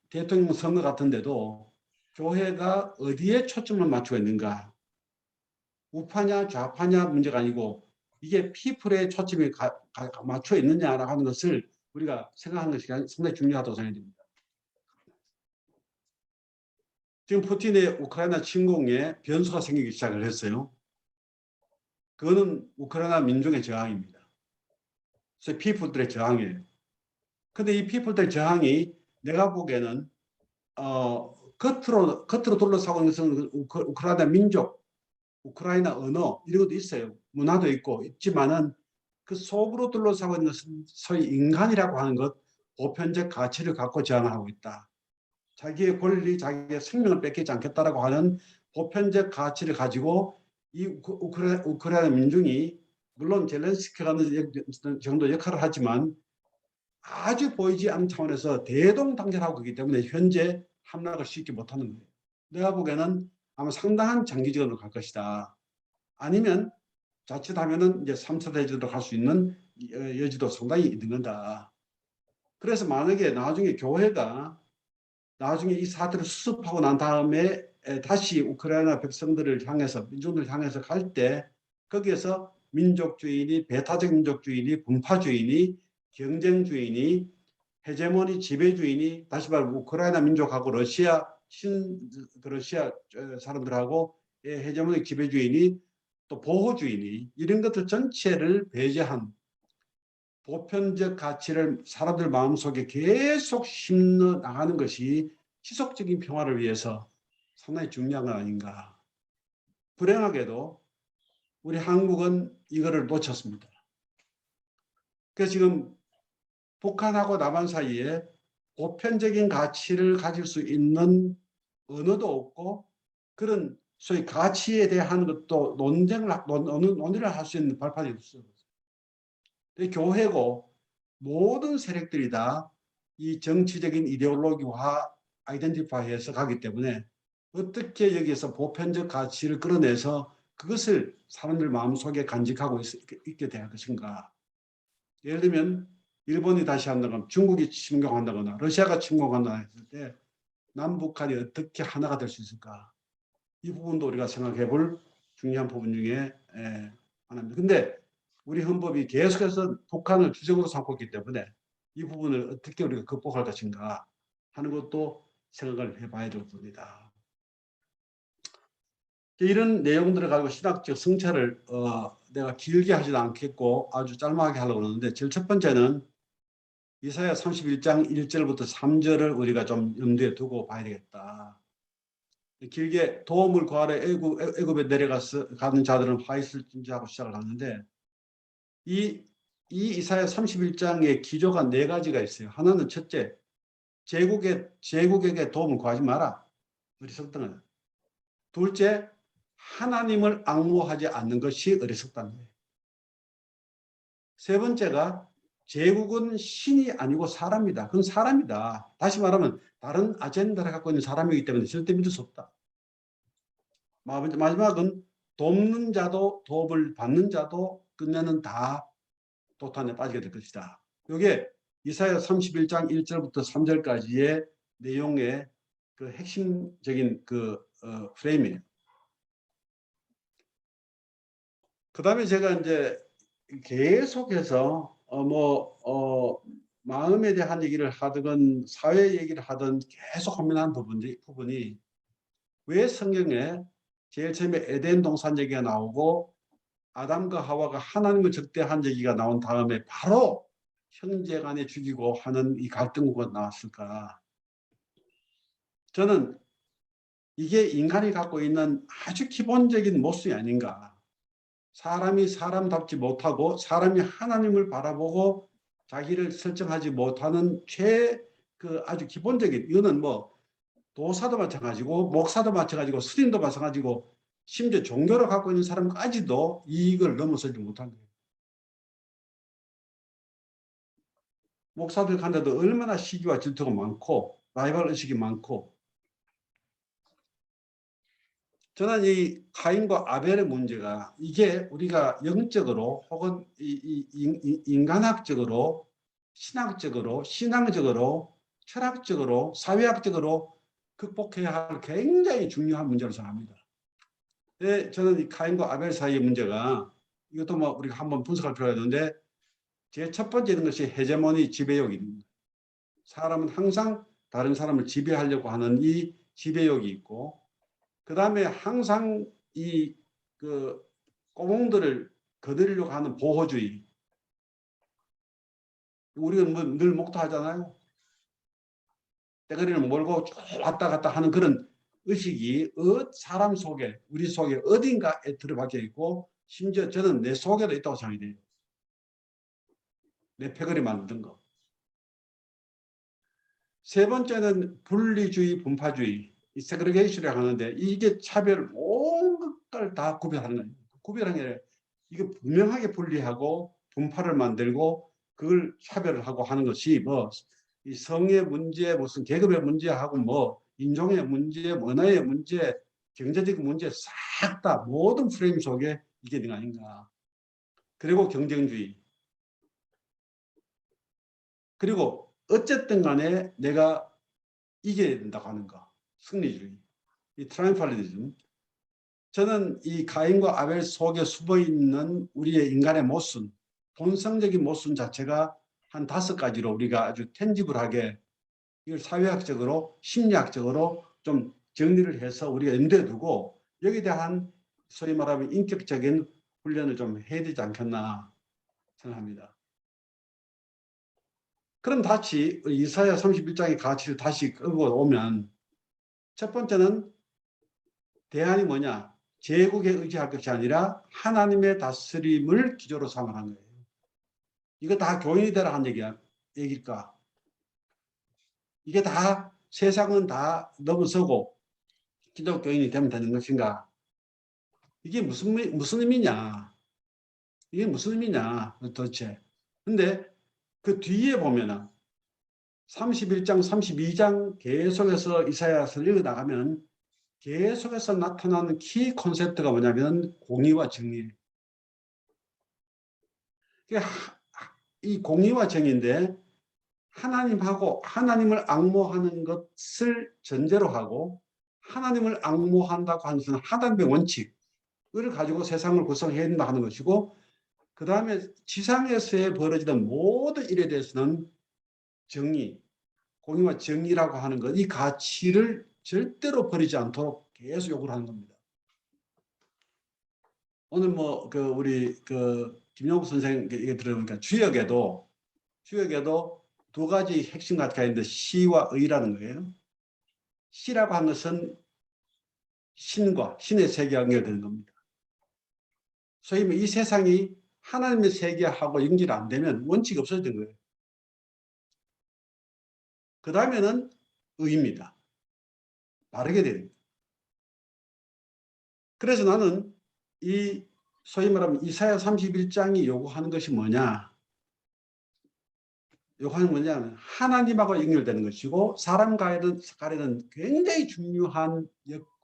대통령 선거 같은데도 교회가 어디에 초점을 맞추고 있는가, 우파냐 좌파냐 문제가 아니고 이게 피플에 초점이 맞춰 있느냐라고 하는 것을 우리가 생각하는 것이 상당히 중요하다고 생각됩니다. 지금 푸틴의 우크라이나 침공에 변수가 생기기 시작을 했어요. 그거는 우크라이나 민족의 저항입니다. 그래서 피플들의 저항이에요. 근데 이 피플들의 저항이 내가 보기에는 겉으로 둘러싸고 있는 것은 우크라이나 민족, 우크라이나 언어 이런 것도 있어요. 문화도 있고 있지만은 그 속으로 둘러싸고 있는 것은 소위 인간이라고 하는 것, 보편적 가치를 갖고 저항하고 있다. 자기의 권리, 자기의 생명을 뺏기지 않겠다라고 하는 보편적 가치를 가지고 이 우크라이나 민중이 물론 젤렌스키가 어느 정도 역할을 하지만 아주 보이지 않는 차원에서 대동단결하고 있기 때문에 현재 함락을 쉽게 못하는 거예요. 내가 보기에는 아마 상당한 장기적으로 갈 것이다. 아니면 자칫하면은 이제 3차 대전으로 갈 수 있는 여지도 상당히 있는 거다. 그래서 만약에 나중에 교회가 나중에 이 사태를 수습하고 난 다음에 다시 우크라이나 백성들을 향해서 민중들을 향해서 갈 때 거기에서 민족주의니 배타적 민족주의니 분파주의니 경쟁주의니 헤제모니 지배주의니 다시 말하면 우크라이나 민족하고 러시아 러시아 사람들하고 헤제모니 지배주의니 또 보호주의니 이런 것들 전체를 배제한 보편적 가치를 사람들 마음속에 계속 심어 나가는 것이 지속적인 평화를 위해서 상당히 중요한 건 아닌가. 불행하게도 우리 한국은 이거를 놓쳤습니다. 그래서 지금 북한하고 남한 사이에 보편적인 가치를 가질 수 있는 언어도 없고 그런 소위 가치에 대한 것도 논의를 할 수 있는 발판이 없어요. 교회고 모든 세력들이 다 이 정치적인 이데올로기화 아이덴티파이해서 가기 때문에 어떻게 여기에서 보편적 가치를 끌어내서 그것을 사람들 마음속에 간직하고 있게 될 것인가. 예를 들면 일본이 다시 한다거나 중국이 침공한다거나 러시아가 침공한다거나 했을 때 남북한이 어떻게 하나가 될 수 있을까. 이 부분도 우리가 생각해 볼 중요한 부분 중에 하나입니다. 근데 우리 헌법이 계속해서 북한을 주적으로 삼고 있기 때문에 이 부분을 어떻게 우리가 극복할 것인가 하는 것도 생각을 해봐야 될 부분이다. 이런 내용들을 가지고 신학적 성찰을 내가 길게 하지도 않겠고 아주 짧게 하려고 하는데 제일 첫 번째는 이사야 31장 1절부터 3절을 우리가 좀 염두에 두고 봐야 되겠다. 길게 도움을 구하러 애굽에 내려가는 자들은 화 있을진지 하고 시작을 하는데 이 이사야 31장의 기조가 네 가지가 있어요. 하나는 첫째, 제국에게 도움을 구하지 마라. 어리석다는. 둘째, 하나님을 앙모하지 않는 것이 어리석다는 거예요. 세 번째가 제국은 신이 아니고 사람이다. 그건 사람이다. 다시 말하면 다른 아젠다를 갖고 있는 사람이기 때문에 절대 믿을 수 없다. 마지막은 돕는 자도 도움을 받는 자도 끝내는 다 도탄에 빠지게 될 것이다. 이게 이사야 31장 1절부터 3절까지의 내용의 그 핵심적인 그 프레임이에요. 그 다음에 제가 이제 계속해서 마음에 대한 얘기를 하든 사회 얘기를 하든 계속 고민한 부분이 왜 성경에 제일 처음에 에덴 동산 얘기가 나오고 아담과 하와가 하나님을 적대한 얘기가 나온 다음에 바로 형제간에 죽이고 하는 이 갈등구가 나왔을까? 저는 이게 인간이 갖고 있는 아주 기본적인 모습이 아닌가. 사람이 사람답지 못하고 사람이 하나님을 바라보고 자기를 설정하지 못하는 아주 기본적인, 이거는 뭐 도사도 마찬가지고 목사도 마찬가지고 스님도 마찬가지고 심지어 종교를 갖고 있는 사람까지도 이익을 넘어서지 못한 거예요. 목사들 간데도 얼마나 시기와 질투가 많고 라이벌 의식이 많고 저는 이 가인과 아벨의 문제가 이게 우리가 영적으로 혹은 인간학적으로 신학적으로 신앙적으로 철학적으로 사회학적으로 극복해야 할 굉장히 중요한 문제로 생각합니다. 네, 저는 이 가인과 아벨 사이의 문제가 이것도 뭐 우리가 한번 분석할 필요가 있는데 제 첫 번째 있는 것이 헤게모니 지배욕입니다. 사람은 항상 다른 사람을 지배하려고 하는 이 지배욕이 있고 그 다음에 항상 이 그 꼬몽들을 거느리려고 하는 보호주의. 우리가 뭐 늘 목도하잖아요. 떼거리를 몰고 쭉 왔다 갔다 하는 그런 의식이 사람 속에 우리 속에 어딘가에 들어박혀 있고 심지어 저는 내 속에도 있다고 생각이 돼요. 내 패거리 만든 거. 세 번째는 분리주의, 분파주의, 이 세그리게이션이라고 하는데 이게 차별 온 것을 다 구별하는 거예요. 구별하는 게 아니라 이거 분명하게 분리하고 분파를 만들고 그걸 차별을 하고 하는 것이 뭐 이 성의 문제, 무슨 계급의 문제하고 뭐 인종의 문제, 문화의 문제, 경제적인 문제 싹 다 모든 프레임 속에 이게 있는 거 아닌가. 그리고 경쟁주의. 그리고 어쨌든 간에 내가 이겨야 된다고 하는 거. 승리주의. 이 트라이엄팔리즘. 저는 이 가인과 아벨 속에 숨어 있는 우리의 인간의 모순, 본성적인 모순 자체가 한 5가지로 우리가 아주 텐지블하게 이걸 사회학적으로 심리학적으로 좀 정리를 해서 우리가 염두에 두고 여기에 대한 소위 말하면 인격적인 훈련을 좀 해야 되지 않겠나 생각합니다. 그럼 다시 이사야 31장의 가치를 다시 끌고 오면 첫 번째는 대안이 뭐냐? 제국에 의지할 것이 아니라 하나님의 다스림을 기조로 삼으라는 거예요. 이거 다 교인이 되라 한 얘기일까? 이게 다 세상은 다 넘어서고 기독교인이 되면 되는 것인가? 이게 무슨 의미냐? 이게 무슨 의미냐? 도대체. 근데 그 뒤에 보면은 31장, 32장 계속해서 이사야서를 읽어나가면 계속해서 나타나는 키 콘셉트가 뭐냐면 공의와 정의. 이 공의와 정의인데 하나님하고 하나님을 앙모하는 것을 전제로 하고 하나님을 앙모한다고 하는 것은 하나님의 원칙을 가지고 세상을 구성해야 된다 하는 것이고 그 다음에 지상에서 벌어지는 모든 일에 대해서는 정의, 공의와 정의라고 하는 것, 이 가치를 절대로 버리지 않도록 계속 요구를 하는 겁니다. 오늘 뭐 우리 김용국 선생 얘기 들어보니까 주역에도 2가지 핵심 가치가 있는데 시와 의라는 거예요. 시라고 하는 것은 신과 신의 세계와 연결되는 겁니다. 소위 이 세상이 하나님의 세계하고 연결이 안 되면 원칙이 없어지는 거예요. 그 다음에는 의입니다. 바르게 됩니다. 그래서 나는 이 소위 말하면 이사야 31장이 요구하는 것이 뭐냐? 요구하는 뭐냐면 하나님하고 연결되는 것이고 사람 간에는 굉장히 중요한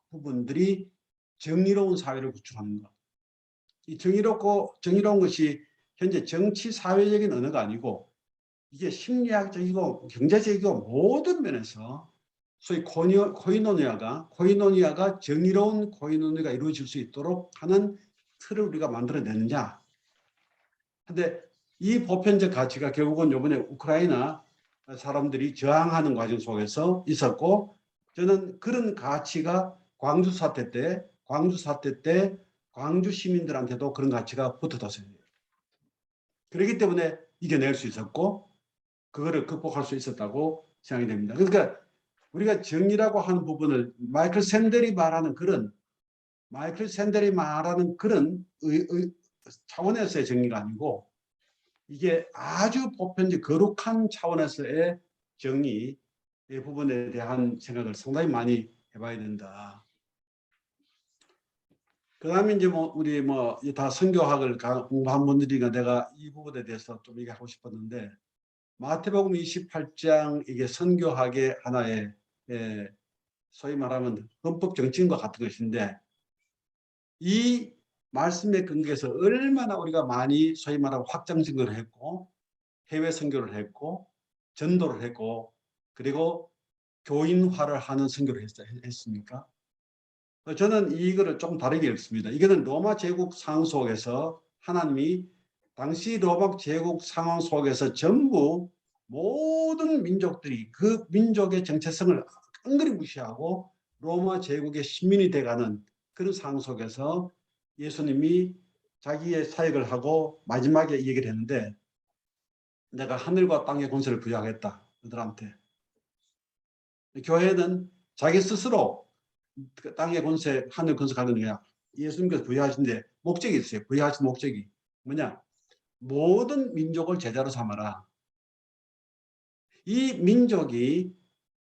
부분들이 정의로운 사회를 구축하는 것. 이 정의로운 것이 현재 정치 사회적인 언어가 아니고 이게 심리학적이고 경제적이고 모든 면에서 소위 코이노니아가 정의로운 코이노니아가 이루어질 수 있도록 하는 틀을 우리가 만들어내느냐. 근데 이 보편적 가치가 결국은 이번에 우크라이나 사람들이 저항하는 과정 속에서 있었고 저는 그런 가치가 광주 사태 때 광주 시민들한테도 그런 가치가 붙어졌어요. 그렇기 때문에 이겨낼 수 있었고 그거를 극복할 수 있었다고 생각이 됩니다. 그러니까 우리가 정의라고 하는 부분을 마이클 샌델이 말하는 그런 차원에서의 정의가 아니고 이게 아주 보편적 거룩한 차원에서의 정의의 부분에 대한 생각을 상당히 많이 해봐야 된다. 그 다음에 이제 우리 다 선교학을 공부한 분들이니까 내가 이 부분에 대해서 좀 얘기하고 싶었는데 마태복음 28장 이게 선교학의 하나의 소위 말하면 헌법 정치인과 같은 것인데 이 말씀의 근거에서 얼마나 우리가 많이 소위 말하면 확장 증거를 했고 해외 선교를 했고 전도를 했고 그리고 교인화를 하는 선교를 했습니까? 저는 이거를 좀 다르게 읽습니다. 이거는 로마 제국 상황 속에서 하나님이 당시 로마 제국 상황 속에서 전부 모든 민족들이 그 민족의 정체성을 깡그리 무시하고 로마 제국의 시민이 돼가는 그런 상황 속에서 예수님이 자기의 사역을 하고 마지막에 이 얘기를 했는데 내가 하늘과 땅의 권세를 부여하겠다 그들한테. 교회는 자기 스스로 땅의 권세, 하늘 권세 가는 거야. 예수님께서 부여하신데 목적이 있어요. 부여하신 목적이 뭐냐? 모든 민족을 제자로 삼아라. 이 민족이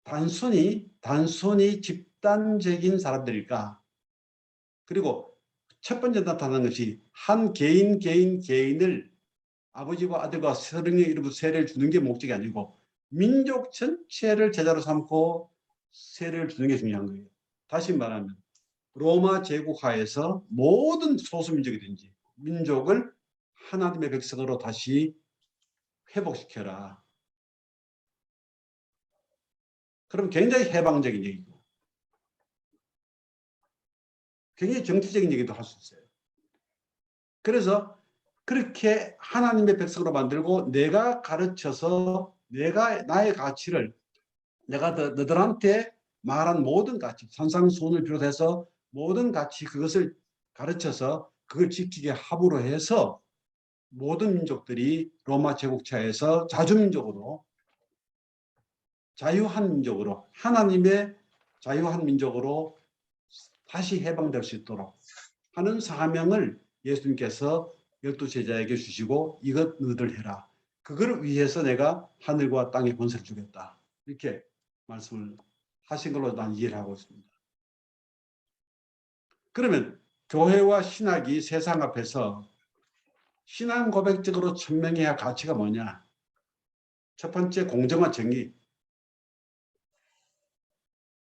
단순히 집단적인 사람들일까? 그리고 첫 번째 나타나는 것이 한 개인을 아버지와 아들과 성령의 이름으로 세례를 주는 게 목적이 아니고 민족 전체를 제자로 삼고 세례를 주는 게 중요한 거예요. 다시 말하면 로마 제국하에서 모든 소수민족이든지 민족을 하나님의 백성으로 다시 회복시켜라. 그럼 굉장히 해방적인 얘기고 굉장히 정치적인 얘기도 할 수 있어요. 그래서 그렇게 하나님의 백성으로 만들고 내가 가르쳐서 나의 가치를 내가 너들한테 말한 모든 가치, 산상수훈을 비롯해서 모든 가치 그것을 가르쳐서 그걸 지키게 함으로 해서 모든 민족들이 로마 제국차에서 자주민족으로 자유한 민족으로 하나님의 자유한 민족으로 다시 해방될 수 있도록 하는 사명을 예수님께서 12제자에게 주시고 이것 너희들 해라. 그걸 위해서 내가 하늘과 땅의 권세를 주겠다. 이렇게 말씀을 하신 걸로 난 이해를 하고 있습니다. 그러면 교회와 신학이 세상 앞에서 신앙 고백적으로 천명해야 할 가치가 뭐냐? 첫 번째 공정과 정의,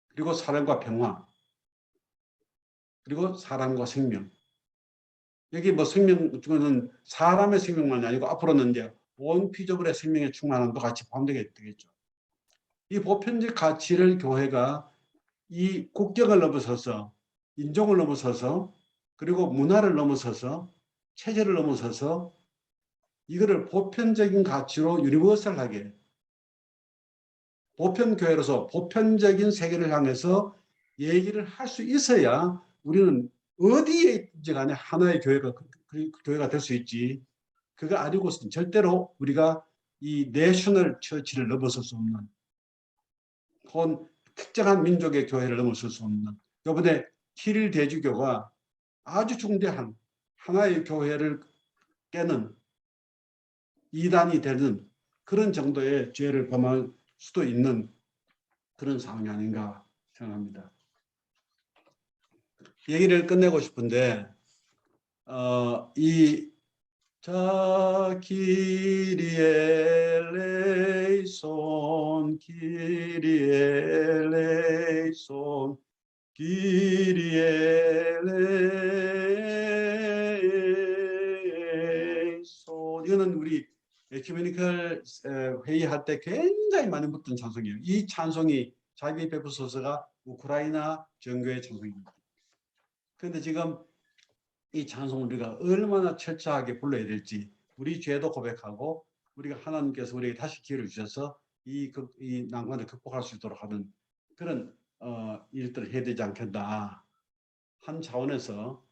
그리고 사랑과 평화, 그리고 사랑과 생명. 여기 뭐 생명 중에는 사람의 생명만이 아니고 앞으로는 이제 온 피조물의 생명에 충만함도 같이 포함되겠죠. 이 보편적 가치를 교회가 이 국경을 넘어서서 인종을 넘어서서 그리고 문화를 넘어서서 체제를 넘어서서 이거를 보편적인 가치로 유니버설하게 보편교회로서 보편적인 세계를 향해서 얘기를 할 수 있어야 우리는 어디에 있든지 간에 하나의 교회가 될 수 있지. 그거 아니고서는 절대로 우리가 이 내셔널 처치를 넘어설 수 없는 혹은 특정한 민족의 교회를 넘어설 수 없는 이번에 키릴 대주교가 아주 중대한 하나의 교회를 깨는 이단이 되는 그런 정도의 죄를 범할 수도 있는 그런 상황이 아닌가 생각합니다. 얘기를 끝내고 싶은데 자 키리엘레이손 키리엘레이손 키리엘레이손 이거는 우리 에큐메니컬 회의할 때 굉장히 많이 묻던 찬송이에요. 이 찬송이 자비 베푸소서가 우크라이나 정교의 찬송입니다. 그런데 지금 이 찬송을 우리가 얼마나 철저하게 불러야 될지 우리 죄도 고백하고 우리가 하나님께서 우리에게 다시 기회를 주셔서 이 난관을 극복할 수 있도록 하는 그런 일들을 해야 되지 않겠나 한 차원에서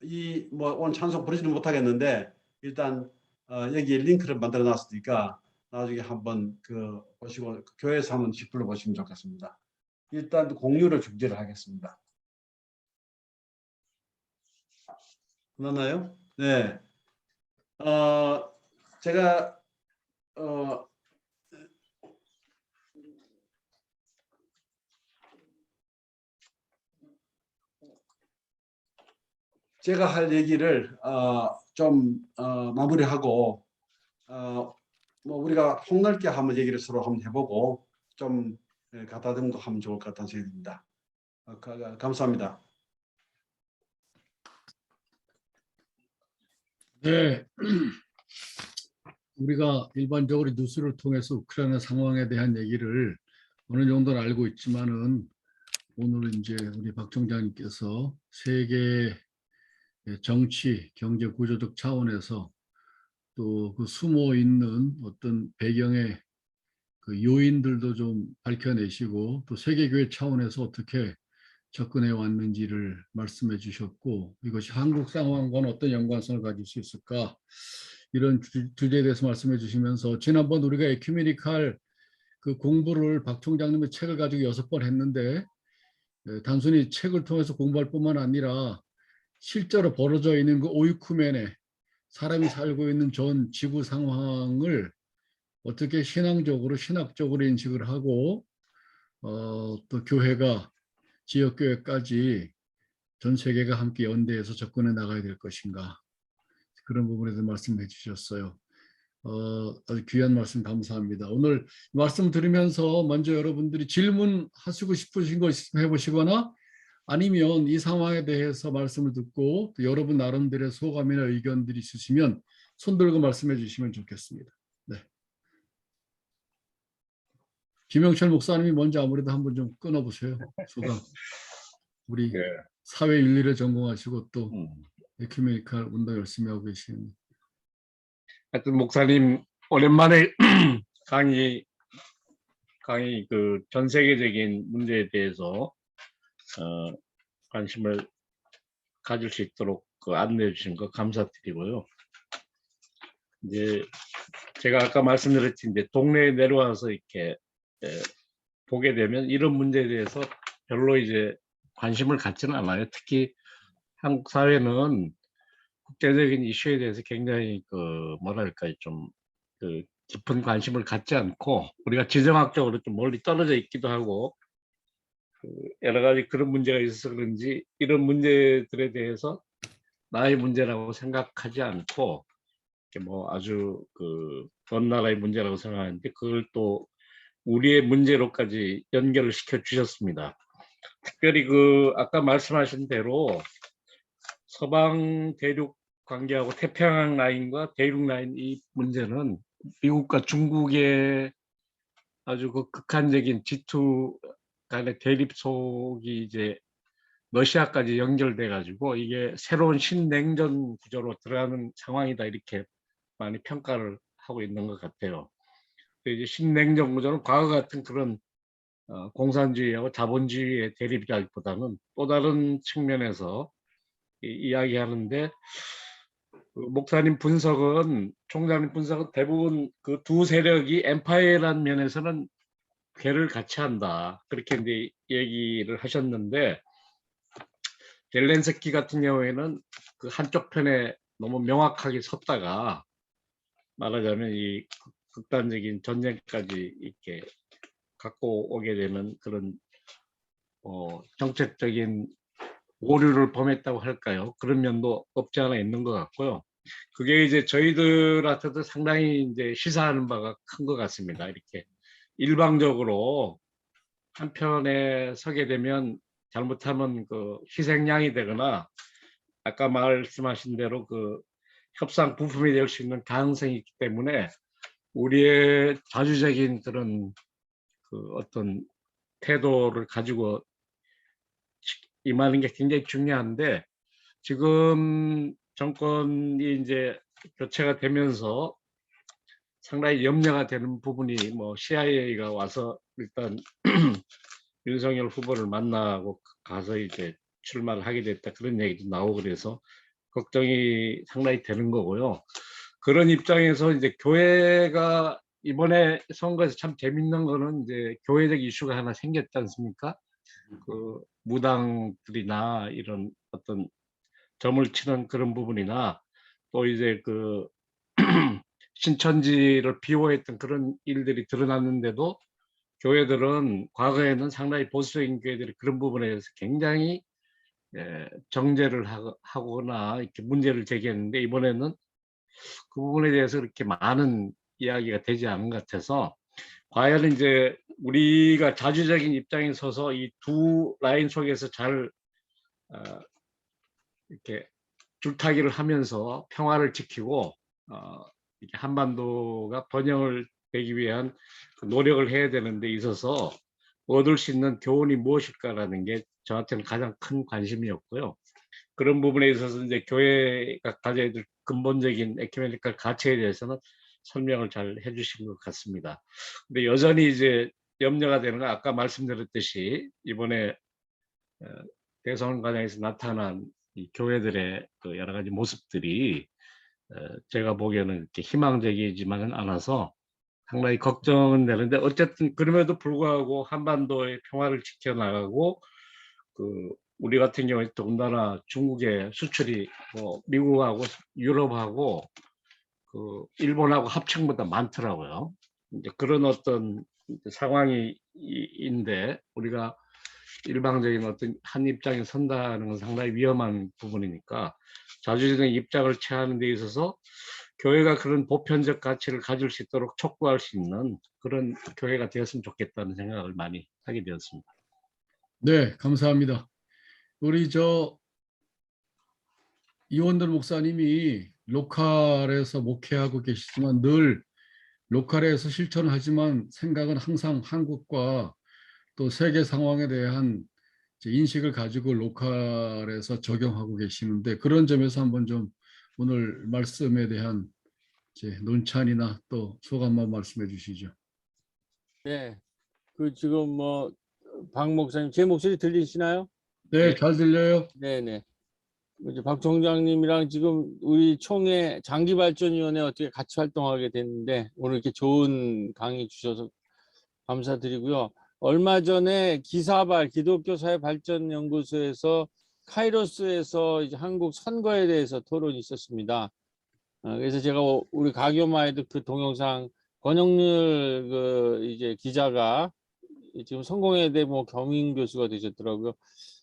이 뭐 오늘 찬송 부르지는 못하겠는데 일단 여기에 링크를 만들어 놨으니까 나중에 한번 보시고 교회에서 한번 불러 보시면 좋겠습니다. 일단 공유를 중지를 하겠습니다. 맞나요? 네. 제가 할 얘기를 좀 마무리하고 뭐 우리가 폭넓게 한번 얘기를 서로 한번 해보고 좀 가다듬고 하면 좋을 것 같다는 생각입니다. 감사합니다. 네. 우리가 일반적으로 뉴스를 통해서 우크라이나 상황에 대한 얘기를 어느 정도는 알고 있지만은 오늘 이제 우리 박 총장님께서 세계 정치, 경제 구조적 차원에서 또 그 숨어 있는 어떤 배경의 그 요인들도 좀 밝혀내시고 또 세계교회 차원에서 어떻게 접근해 왔는지를 말씀해 주셨고 이것이 한국 상황과는 어떤 연관성을 가질 수 있을까 이런 주제에 대해서 말씀해 주시면서 지난번 우리가 에큐메니칼 그 공부를 박 총장님의 책을 가지고 6번 했는데 단순히 책을 통해서 공부할 뿐만 아니라 실제로 벌어져 있는 그 오이쿠멘에 사람이 살고 있는 전 지구 상황을 어떻게 신학적으로 인식을 하고 또 교회가 지역교회까지 전 세계가 함께 연대해서 접근해 나가야 될 것인가 그런 부분에 대해서 말씀해 주셨어요. 아주 귀한 말씀 감사합니다. 오늘 말씀 들으면서 먼저 여러분들이 질문하시고 싶으신 거 있으면 해보시거나 아니면 이 상황에 대해서 말씀을 듣고 또 여러분 나름대로의 소감이나 의견들이 있으시면 손 들고 말씀해 주시면 좋겠습니다. 네. 김영철 목사님이 먼저 아무래도 한번 좀 끊어보세요. 소감. 우리 네. 사회 윤리를 전공하시고 또 에큐메니칼 운동 열심히 하고 계시는. 하여튼 목사님 오랜만에 강의 그 전 세계적인 문제에 대해서 관심을 가질 수 있도록 그 안내해 주신 거 감사드리고요. 이제 제가 아까 말씀드렸지 이제 동네에 내려와서 이렇게 보게 되면 이런 문제에 대해서 별로 이제 관심을 갖지는 않아요. 특히 한국 사회는 국제적인 이슈에 대해서 굉장히 그 뭐랄까요 좀 그 깊은 관심을 갖지 않고 우리가 지정학적으로 좀 멀리 떨어져 있기도 하고 그 여러 가지 그런 문제가 있어서 그런지 이런 문제들에 대해서 나의 문제라고 생각하지 않고 뭐 아주 그먼 나라의 문제라고 생각하는데 그걸 또 우리의 문제로까지 연결을 시켜 주셨습니다. 특별히 그 아까 말씀하신 대로 서방 대륙 관계하고 태평양 라인과 대륙 라인 이 문제는 미국과 중국의 아주 그 극한적인 G2 간의 대립 속이 이제 러시아까지 연결돼 가지고 이게 새로운 신냉전 구조로 들어가는 상황이다 이렇게 많이 평가를 하고 있는 것 같아요. 이제 신냉전 구조는 과거 같은 그런 공산주의하고 자본주의의 대립이라기보다는 또 다른 측면에서 이야기하는데 목사님 분석은 총장님 분석은 대부분 그 두 세력이 엠파이어라는 면에서는 괴를 같이 한다 그렇게 이제 얘기를 하셨는데 젤렌스키 같은 경우에는 그 한쪽 편에 너무 명확하게 섰다가 말하자면 이 극단적인 전쟁까지 이렇게 갖고 오게 되는 그런 정책적인 오류를 범했다고 할까요? 그런 면도 없지 않아 있는 것 같고요. 그게 이제 저희들한테도 상당히 이제 시사하는 바가 큰 것 같습니다. 이렇게 일방적으로 한편에 서게 되면 잘못하면 그 희생양이 되거나 아까 말씀하신 대로 그 협상 부품이 될 수 있는 가능성이 있기 때문에 우리의 자주적인 그런 그 어떤 태도를 가지고 임하는 게 굉장히 중요한데 지금 정권이 이제 교체가 되면서 상당히 염려가 되는 부분이 뭐 CIA가 와서 일단 윤석열 후보를 만나고 가서 이제 출마를 하게 됐다 그런 얘기도 나오고 그래서 걱정이 상당히 되는 거고요. 그런 입장에서 이제 교회가 이번에 선거에서 참 재밌는 거는 이제 교회적 이슈가 하나 생겼지 않습니까? 그 무당들이나 이런 어떤 점을 치는 그런 부분이나 또 이제 그 신천지를 비호했던 그런 일들이 드러났는데도 교회들은 과거에는 상당히 보수적인 교회들이 그런 부분에 대해서 굉장히 정죄를 하거나 이렇게 문제를 제기했는데 이번에는 그 부분에 대해서 그렇게 많은 이야기가 되지 않은 것 같아서 과연 이제 우리가 자주적인 입장에 서서 이 두 라인 속에서 잘 이렇게 줄타기를 하면서 평화를 지키고 이렇게 한반도가 번영을 되기 위한 그 노력을 해야 되는 데 있어서 얻을 수 있는 교훈이 무엇일까라는 게 저한테는 가장 큰 관심이었고요. 그런 부분에 있어서 이제 교회가 가져야 될 근본적인 에큐메니컬 가치에 대해서는 설명을 잘 해주신 것 같습니다. 근데 여전히 이제 염려가 되는 건 아까 말씀드렸듯이 이번에 대선 과정에서 나타난 이 교회들의 그 여러 가지 모습들이 제가 보기에는 이렇게 희망적이지만은 않아서 상당히 걱정은 되는데, 어쨌든 그럼에도 불구하고 한반도의 평화를 지켜나가고 그 우리 같은 경우에 더군다나 중국의 수출이 뭐 미국하고 유럽하고 그 일본하고 합쳐보다 많더라고요. 이제 그런 어떤 상황인데 우리가 일방적인 어떤 한 입장에 선다는 건 상당히 위험한 부분이니까 자주적인 입장을 취하는 데 있어서 교회가 그런 보편적 가치를 가질 수 있도록 촉구할 수 있는 그런 교회가 되었으면 좋겠다는 생각을 많이 하게 되었습니다. 네, 감사합니다. 우리 이원들 목사님이 로컬에서 목회하고 계시지만 늘 로컬에서 실천하지만 생각은 항상 한국과 또 세계 상황에 대한 인식을 가지고 로컬에서 적용하고 계시는데, 그런 점에서 한번 좀 오늘 말씀에 대한 논찬이나 또 소감만 말씀해 주시죠. 네, 그 지금 뭐 박 목사님 제 목소리 들리시나요? 네, 네. 잘 들려요. 네네. 이제 박 총장님이랑 지금 우리 총회 장기발전위원회 어떻게 같이 활동하게 됐는데 오늘 이렇게 좋은 강의 주셔서 감사드리고요. 얼마 전에 기사발 기독교 사회 발전 연구소에서 카이로스에서 이제 한국 선거에 대해서 토론이 있었습니다. 그래서 제가 우리 가교마에도 그 동영상 권영률 그 이제 기자가 지금 성공회대 뭐 겸임 교수가 되셨더라고요.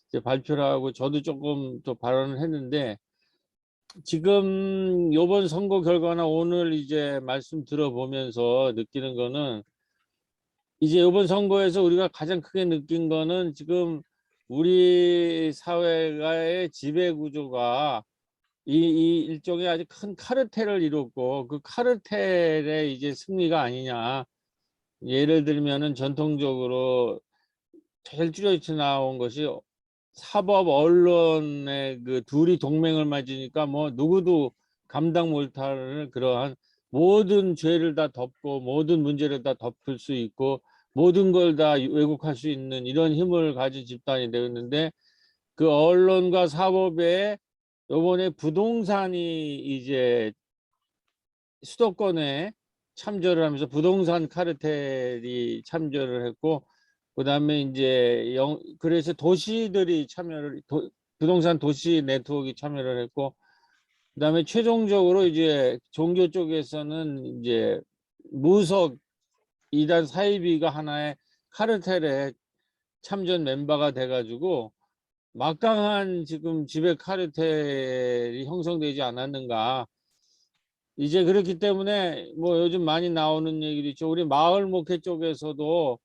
이제 발표를 하고 저도 조금 더 발언을 했는데, 지금 이번 선거 결과나 오늘 이제 말씀 들어보면서 느끼는 거는, 이제 이번 선거에서 우리가 가장 크게 느낀 거는 지금 우리 사회의 지배 구조가 이 일종의 아주 큰 카르텔을 이뤘고, 그 카르텔의 이제 승리가 아니냐. 예를 들면은 전통적으로 제일 뚜렷이 나온 것이 사법 언론의 그 둘이 동맹을 맺으니까 뭐 누구도 감당 못하는 그러한 모든 죄를 다 덮고 모든 문제를 다 덮을 수 있고 모든 걸 다 왜곡할 수 있는 이런 힘을 가진 집단이 되었는데, 그 언론과 사법에 이번에 부동산이 이제 수도권에 참여를 하면서 부동산 카르텔이 참여를 했고, 그다음에 이제 그래서 도시들이 참여를 부동산 도시 네트워크가 참여를 했고, 그다음에 최종적으로 이제 종교 쪽에서는 이제 무석 이단 사이비가 하나의 카르텔의 참전 멤버가 돼가지고 막강한 지금 지배 카르텔이 형성되지 않았는가. 이제 그렇기 때문에 뭐 요즘 많이 나오는 얘기도 있죠. 우리 마을 목회 쪽에서도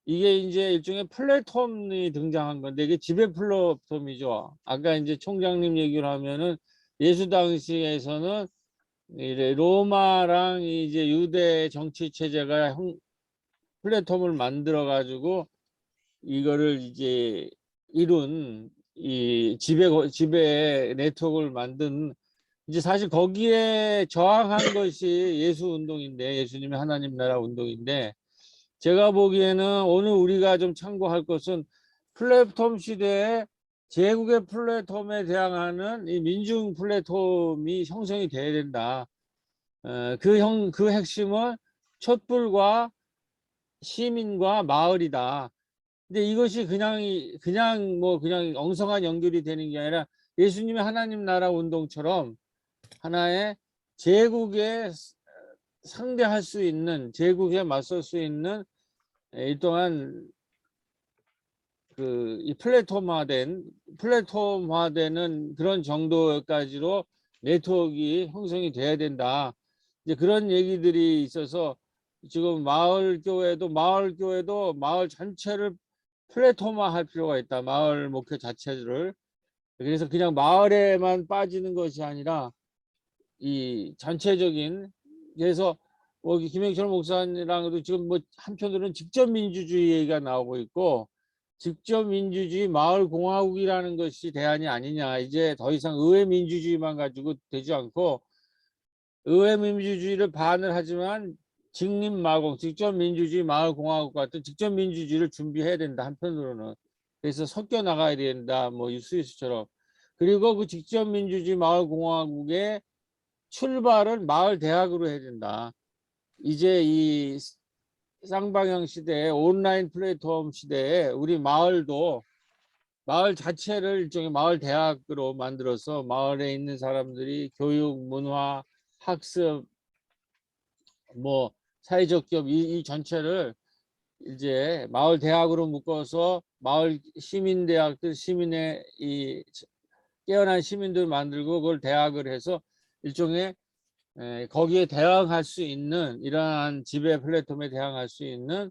이게 이제 일종의 플랫폼이 등장한 건데, 이게 지배 플랫폼이죠. 아까 이제 총장님 얘기를 하면은 예수 당시에서는 이제 로마랑 이제 유대 정치 체제가 플랫폼을 만들어 가지고 이거를 이제 이룬 이 지배 네트워크를 만든, 이제 사실 거기에 저항한 것이 예수 운동인데, 예수님의 하나님 나라 운동인데, 제가 보기에는 오늘 우리가 좀 참고할 것은 플랫폼 시대에 제국의 플랫폼에 대항하는 이 민중 플랫폼이 형성이 돼야 된다. 그 핵심은 촛불과 시민과 마을이다. 근데 이것이 그냥 엉성한 연결이 되는 게 아니라 예수님의 하나님 나라 운동처럼 하나의 제국에 상대할 수 있는, 제국에 맞설 수 있는 일동안 이 플랫폼화되는 그런 정도까지로 네트워크가 형성이 돼야 된다. 이제 그런 얘기들이 있어서 지금 마을 교회도 마을 전체를 플랫폼화할 필요가 있다. 마을 목회 자체를. 그래서 그냥 마을에만 빠지는 것이 아니라 이 전체적인, 그래서 뭐 김영철 목사님랑도 지금 뭐 한편으로는 직접 민주주의 얘기가 나오고 있고, 직접 민주주의 마을 공화국이라는 것이 대안이 아니냐. 이제 더 이상 의회 민주주의만 가지고 되지 않고 의회 민주주의를 반을 하지만 직립마공, 직접 민주주의 마을 공화국 같은 직접 민주주의를 준비해야 된다. 한편으로는. 그래서 섞여 나가야 된다. 뭐 스위스처럼. 그리고 그 직접 민주주의 마을 공화국의 출발은 마을 대학으로 해야 된다. 이제 이 쌍방향 시대에, 온라인 플랫폼 시대에 우리 마을도 마을 자체를 일종의 마을 대학으로 만들어서 마을에 있는 사람들이 교육, 문화, 학습, 뭐 사회적 기업 이 전체를 이제 마을 대학으로 묶어서 마을 시민 대학들, 시민의 이 깨어난 시민들 만들고 그걸 대학을 해서 일종의 거기에 대항할 수 있는, 이러한 지배 플랫폼에 대항할 수 있는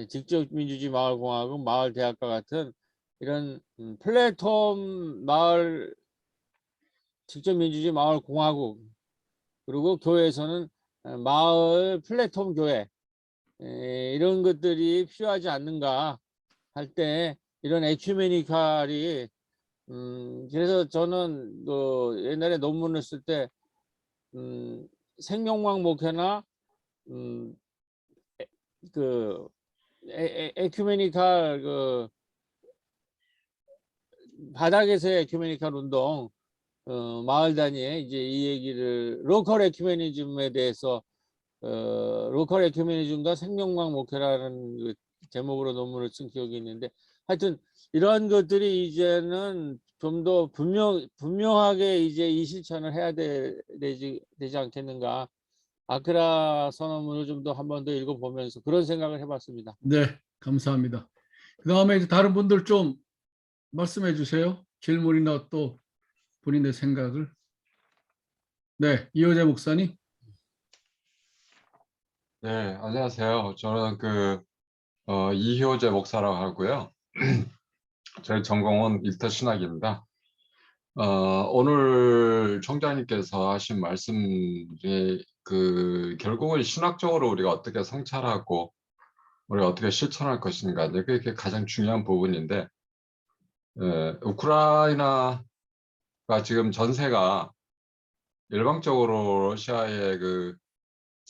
직접 민주주의 마을공화국, 마을 대학과 같은 이런 플랫폼 마을, 직접 민주주의 마을 공화국, 그리고 교회에서는 마을 플랫폼 교회, 이런 것들이 필요하지 않는가 할 때 이런 에큐메니칼이, 그래서 저는 그 옛날에 논문을 쓸 때 생명왕 목회나 그 에큐메니칼, 그 바닥에서의 에큐메니칼 운동, 마을 단위에 이제 이 얘기를 로컬 에큐메니즘에 대해서 로컬 에큐메니즘과 생명왕 목회라는 그 제목으로 논문을 쓴 기억이 있는데, 하여튼 이러한 것들이 이제는 좀 더 분명하게 이제 이 실천을 해야 되지 않겠는가. 아크라 선언문을 좀 더 한 번 더 읽어보면서 그런 생각을 해봤습니다. 네, 감사합니다. 그 다음에 이제 다른 분들 좀 말씀해 주세요. 질문이나 또 본인의 생각을. 네, 이호재 목사님. 네, 안녕하세요. 저는 이효재 목사라고 하고요. 저희 전공은 일터 신학입니다. 오늘 총장님께서 하신 말씀이 결국은 신학적으로 우리가 어떻게 성찰하고 우리가 어떻게 실천할 것인가, 그게 가장 중요한 부분인데, 우크라이나가 지금 전세가 일방적으로 러시아의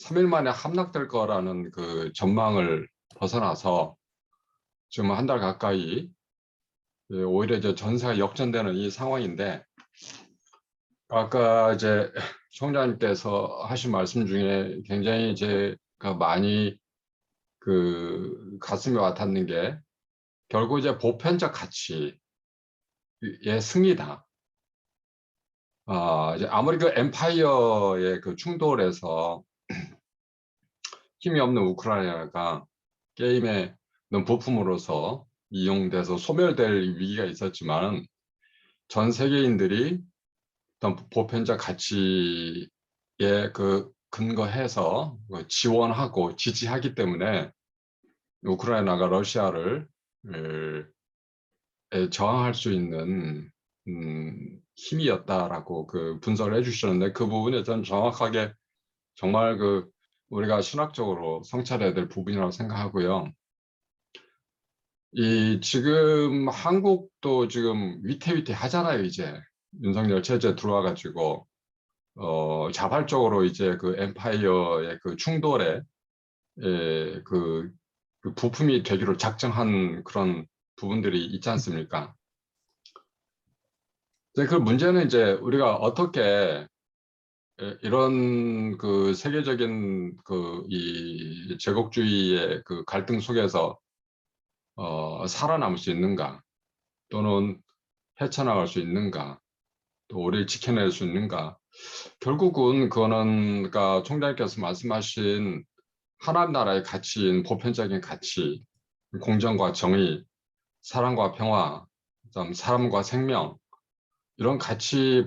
3일 만에 함락될 거라는 그 전망을 벗어나서 지금 한 달 가까이 오히려 이제 전세가 역전되는 이 상황인데, 아까 이제 총장님께서 하신 말씀 중에 굉장히 제가 많이 가슴에 와닿는 게, 결국 이제 보편적 가치의 승리다. 이제 아무리 엠파이어의 충돌에서 힘이 없는 우크라이나가 게임의 부품으로서 이용돼서 소멸될 위기가 있었지만, 전 세계인들이 어떤 보편적 가치에 근거해서 지원하고 지지하기 때문에 우크라이나가 러시아를 저항할 수 있는 힘이었다라고 분석을 해주셨는데, 그 부분에 저는 정확하게 정말 우리가 신학적으로 성찰해야 될 부분이라고 생각하고요. 지금 한국도 지금 위태위태 하잖아요. 이제 윤석열 체제 들어와가지고 자발적으로 이제 엠파이어의 충돌에 부품이 되기로 작정한 그런 부분들이 있지 않습니까? 그 문제는 이제 우리가 어떻게 이런 세계적인 이 제국주의의 갈등 속에서 살아남을 수 있는가, 또는 헤쳐나갈 수 있는가, 또 우리를 지켜낼 수 있는가. 결국은 그거는 총장님께서 말씀하신 하나님 나라의 가치인 보편적인 가치, 공정과 정의, 사랑과 평화, 사람과 생명, 이런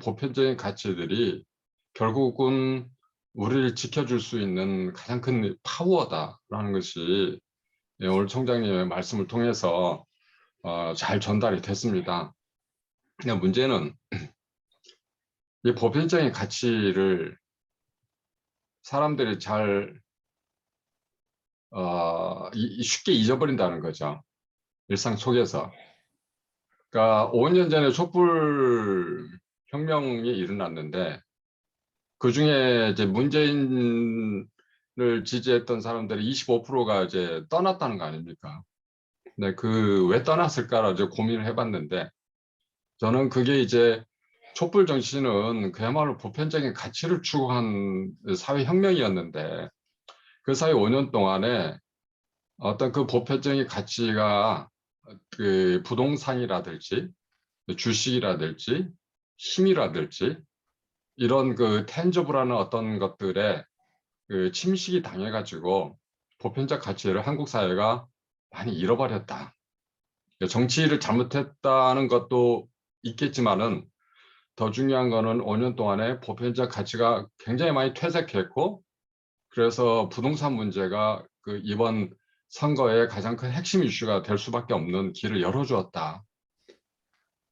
보편적인 가치들이 결국은 우리를 지켜줄 수 있는 가장 큰 파워다라는 것이 오늘 총장님의 말씀을 통해서 잘 전달이 됐습니다. 근데 문제는 이 보편적인 가치를 사람들이 잘 쉽게 잊어버린다는 거죠. 일상 속에서. 그러니까 5년 전에 촛불 혁명이 일어났는데 그 중에 이제 문재인을 지지했던 사람들이 25%가 이제 떠났다는 거 아닙니까? 근데 그 왜 떠났을까를 이제 고민을 해봤는데 저는 그게 이제 촛불 정신은 그야말로 보편적인 가치를 추구한 사회 혁명이었는데 그 사이 5년 동안에 어떤 그 보편적인 가치가 그 부동산이라든지 주식이라든지 힘이라든지 이런 그 텐저블하는 어떤 것들에 그 침식이 당해가지고 보편적 가치를 한국 사회가 많이 잃어버렸다. 정치를 잘못했다는 것도 있겠지만은 더 중요한 거는 5년 동안에 보편적 가치가 굉장히 많이 퇴색했고 그래서 부동산 문제가 그 이번 선거의 가장 큰 핵심 이슈가 될 수밖에 없는 길을 열어주었다.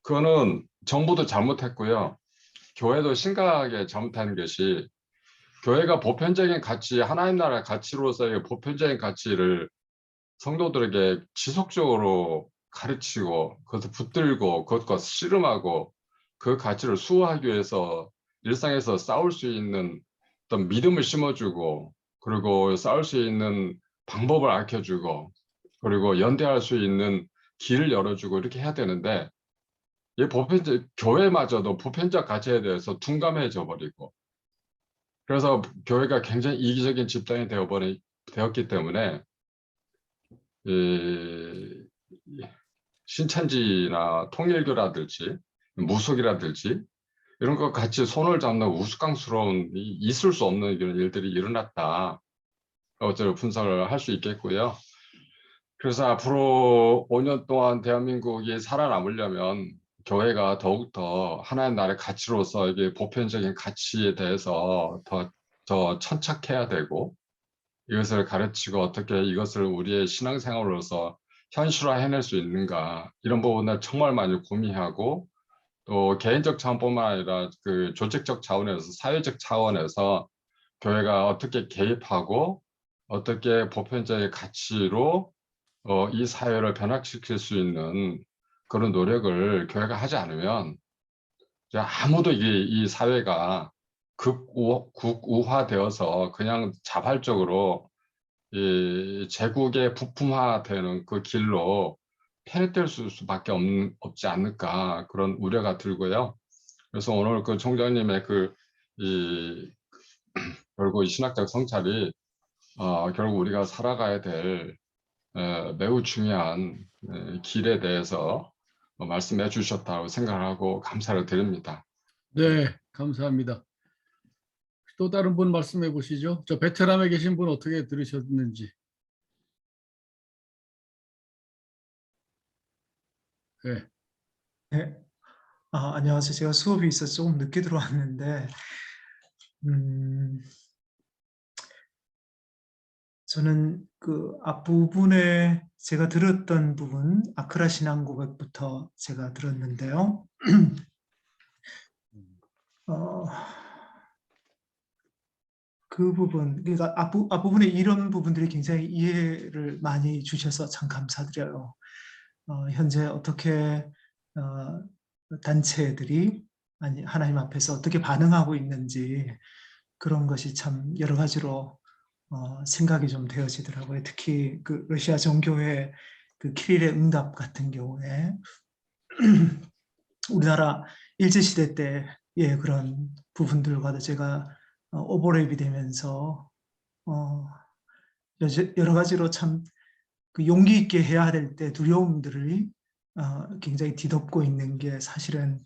그거는 정부도 잘못했고요. 교회도 심각하게 잘못한 것이 교회가 보편적인 가치, 하나님 나라의 가치로서의 보편적인 가치를 성도들에게 지속적으로 가르치고 그것을 붙들고 그것과 씨름하고 그 가치를 수호하기 위해서 일상에서 싸울 수 있는 어떤 믿음을 심어주고 그리고 싸울 수 있는 방법을 알려주고 그리고 연대할 수 있는 길을 열어주고 이렇게 해야 되는데 이 보편적 교회마저도 보편적 가치에 대해서 둔감해져 버리고 그래서 교회가 굉장히 이기적인 집단이 되었기 때문에 신천지나 통일교라든지 무속이라든지 이런 것 같이 손을 잡는 우스꽝스러운 있을 수 없는 이런 일들이 일어났다. 어쩌고 분석을 할 수 있겠고요. 그래서 앞으로 5년 동안 대한민국이 살아남으려면 교회가 더욱더 하나의 나라의 가치로서 이게 보편적인 가치에 대해서 더 천착해야 되고 이것을 가르치고 어떻게 이것을 우리의 신앙생활로서 현실화해낼 수 있는가 이런 부분을 정말 많이 고민하고 또 개인적 차원뿐만 아니라 그 조직적 차원에서 사회적 차원에서 교회가 어떻게 개입하고 어떻게 보편적인 가치로 이 사회를 변화시킬 수 있는 그런 노력을 교회가 하지 않으면 이제 아무도 이 사회가 극우화되어서 그냥 자발적으로 이 제국의 부품화되는 그 길로 편입될 수밖에 없지 않을까 그런 우려가 들고요. 그래서 오늘 그 총장님의 결국 이 신학적 성찰이 결국 우리가 살아가야 될 매우 중요한 길에 대해서 말씀해 주셨다고 생각하고 감사를 드립니다. 네, 감사합니다. 또 다른 분 말씀해 보시죠. 저 베트남에 계신 분 어떻게 들으셨는지. 네. 네. 안녕하세요. 제가 수업이 있어서 조금 늦게 들어왔는데, 저는 그 앞부분에 제가 들었던 부분, 아크라 신앙 고백부터 제가 들었는데요. 그 부분, 그러니까 앞부분에 이런 부분들이 굉장히 이해를 많이 주셔서 참 감사드려요. 현재 어떻게 단체들이 아니 하나님 앞에서 어떻게 반응하고 있는지 그런 것이 참 여러 가지로 생각이 좀 되어지더라고요. 특히 그 러시아 정교회 그 키릴의 응답 같은 경우에 우리나라 일제시대 때의 그런 부분들과도 제가 오버랩이 되면서 여러 가지로 참 그 용기 있게 해야 될 때 두려움들을 굉장히 뒤덮고 있는 게 사실은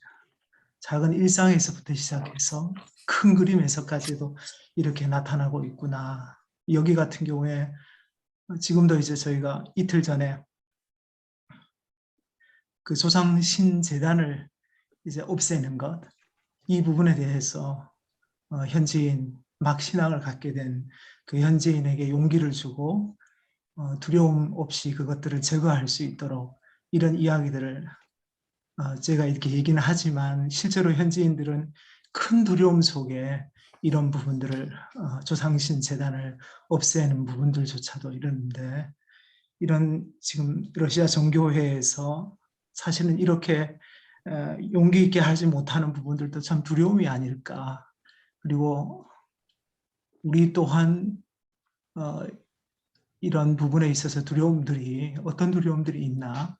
작은 일상에서부터 시작해서 큰 그림에서까지도 이렇게 나타나고 있구나. 여기 같은 경우에 지금도 이제 저희가 이틀 전에 그 조상신재단을 이제 없애는 것, 이 부분에 대해서 현지인 막 신앙을 갖게 된 그 현지인에게 용기를 주고 두려움 없이 그것들을 제거할 수 있도록 이런 이야기들을 제가 이렇게 얘기는 하지만 실제로 현지인들은 큰 두려움 속에 이런 부분들을 조상신 재단을 없애는 부분들조차도 이러는데 이런 지금 러시아 정교회에서 사실은 이렇게 용기 있게 하지 못하는 부분들도 참 두려움이 아닐까. 그리고 우리 또한 이런 부분에 있어서 두려움들이 어떤 두려움들이 있나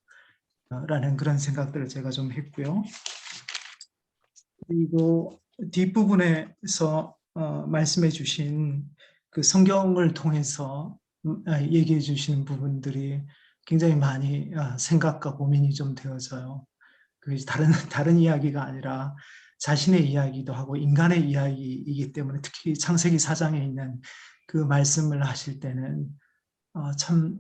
라는 그런 생각들을 제가 좀 했고요. 그리고 뒷부분에서 말씀해 주신 그 성경을 통해서 얘기해 주시는 부분들이 굉장히 많이 생각과 고민이 좀 되어져요. 그 다른 이야기가 아니라 자신의 이야기도 하고 인간의 이야기이기 때문에 특히 창세기 4장에 있는 그 말씀을 하실 때는 참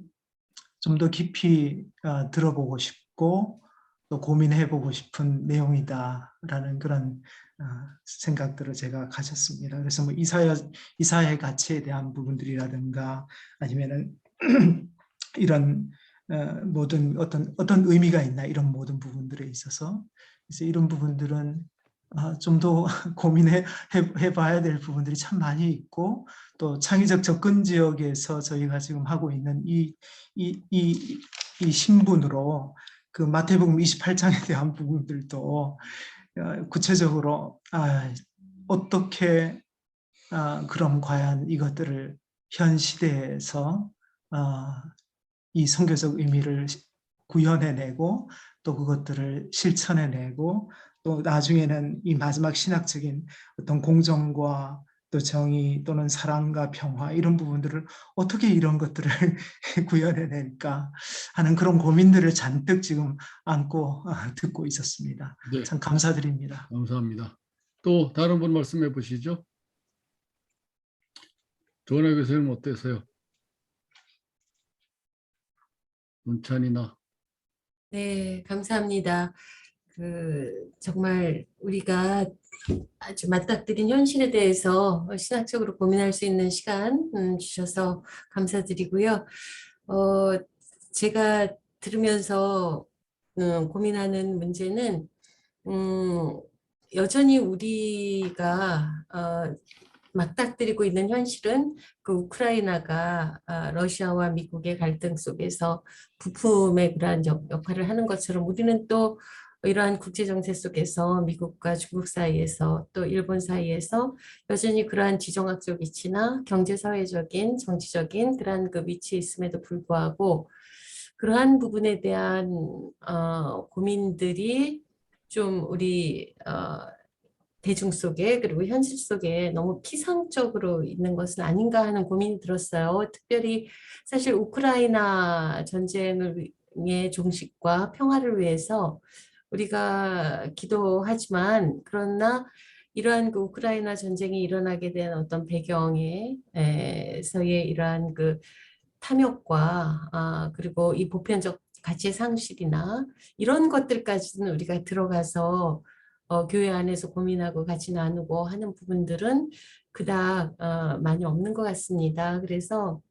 좀 더 깊이 들어보고 싶고 또 고민해보고 싶은 내용이다라는 그런 생각들을 제가 가졌습니다. 그래서 뭐 이사야의 가치에 대한 부분들이라든가 아니면은 이런 모든 어떤 의미가 있나 이런 모든 부분들에 있어서 그래서 이런 부분들은 좀 더 고민해봐야 될 부분들이 참 많이 있고 또 창의적 접근 지역에서 저희가 지금 하고 있는 이 신분으로 그 마태복음 28장에 대한 부분들도 구체적으로 어떻게 그럼 과연 이것들을 현 시대에서 이 선교적 의미를 구현해내고 또 그것들을 실천해내고 또 나중에는 이 마지막 신학적인 어떤 공정과 또 정의 또는 사랑과 평화 이런 부분들을 어떻게 이런 것들을 구현해낼까 하는 그런 고민들을 잔뜩 지금 안고 듣고 있었습니다. 네, 참 감사드립니다. 감사합니다. 또 다른 분 말씀해 보시죠. 조은하 교수님 어떠세요? 문찬이나. 네, 감사합니다. 정말 우리가 아주 맞닥뜨린 현실에 대해서 신학적으로 고민할 수 있는 시간 주셔서 감사드리고요. 제가 들으면서 고민하는 문제는 여전히 우리가 맞닥뜨리고 있는 현실은 그 우크라이나가 러시아와 미국의 갈등 속에서 부품의 그러한 역할을 하는 것처럼 우리는 또 이러한 국제 정세 속에서 미국과 중국 사이에서 또 일본 사이에서 여전히 그러한 지정학적 위치나 경제사회적인 정치적인 그러한 그 위치에 있음에도 불구하고 그러한 부분에 대한 고민들이 좀 우리 대중 속에 그리고 현실 속에 너무 피상적으로 있는 것은 아닌가 하는 고민이 들었어요. 특별히 사실 우크라이나 전쟁의 종식과 평화를 위해서 우리가 기도하지만 그러나 이러한 그 우크라이나 전쟁이 일어나게 된 어떤 배경에서의 이러한 그 탐욕과 그리고 이 보편적 가치의 상실이나 이런 것들까지는 우리가 들어가서 교회 안에서 고민하고 같이 나누고 하는 부분들은 그닥 많이 없는 것 같습니다. 그래서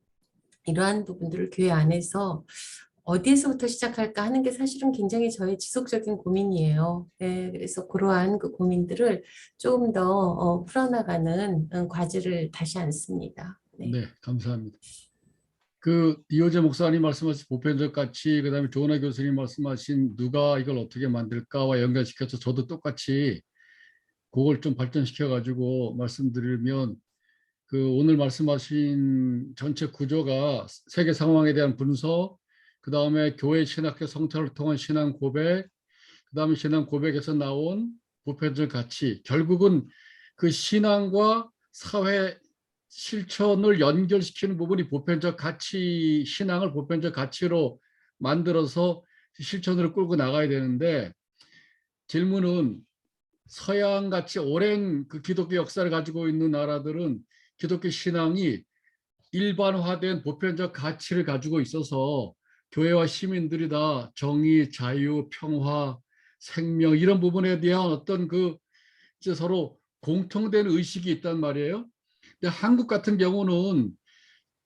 이러한 부분들을 교회 안에서 어디에서부터 시작할까 하는 게 사실은 굉장히 저의 지속적인 고민이에요. 네, 그래서 그러한 그 고민들을 조금 더 풀어나가는 과제를 다시 안습니다. 네. 네, 감사합니다. 그 이호재 목사님 말씀하신 보편적 가치, 그다음에 조은하 교수님 말씀하신 누가 이걸 어떻게 만들까와 연결시켜서 저도 똑같이 그걸 좀 발전시켜 가지고 말씀드리면 그 오늘 말씀하신 전체 구조가 세계 상황에 대한 분석, 그다음에 교회 신학교 성찰을 통한 신앙 고백, 그다음에 신앙 고백에서 나온 보편적 가치, 결국은 그 신앙과 사회 실천을 연결시키는 부분이 보편적 가치, 신앙을 보편적 가치로 만들어서 실천으로 끌고 나가야 되는데 질문은 서양같이 오랜 그 기독교 역사를 가지고 있는 나라들은 기독교 신앙이 일반화된 보편적 가치를 가지고 있어서 교회와 시민들이 다 정의, 자유, 평화, 생명 이런 부분에 대한 어떤 그 이제 서로 공통된 의식이 있단 말이에요. 근데 한국 같은 경우는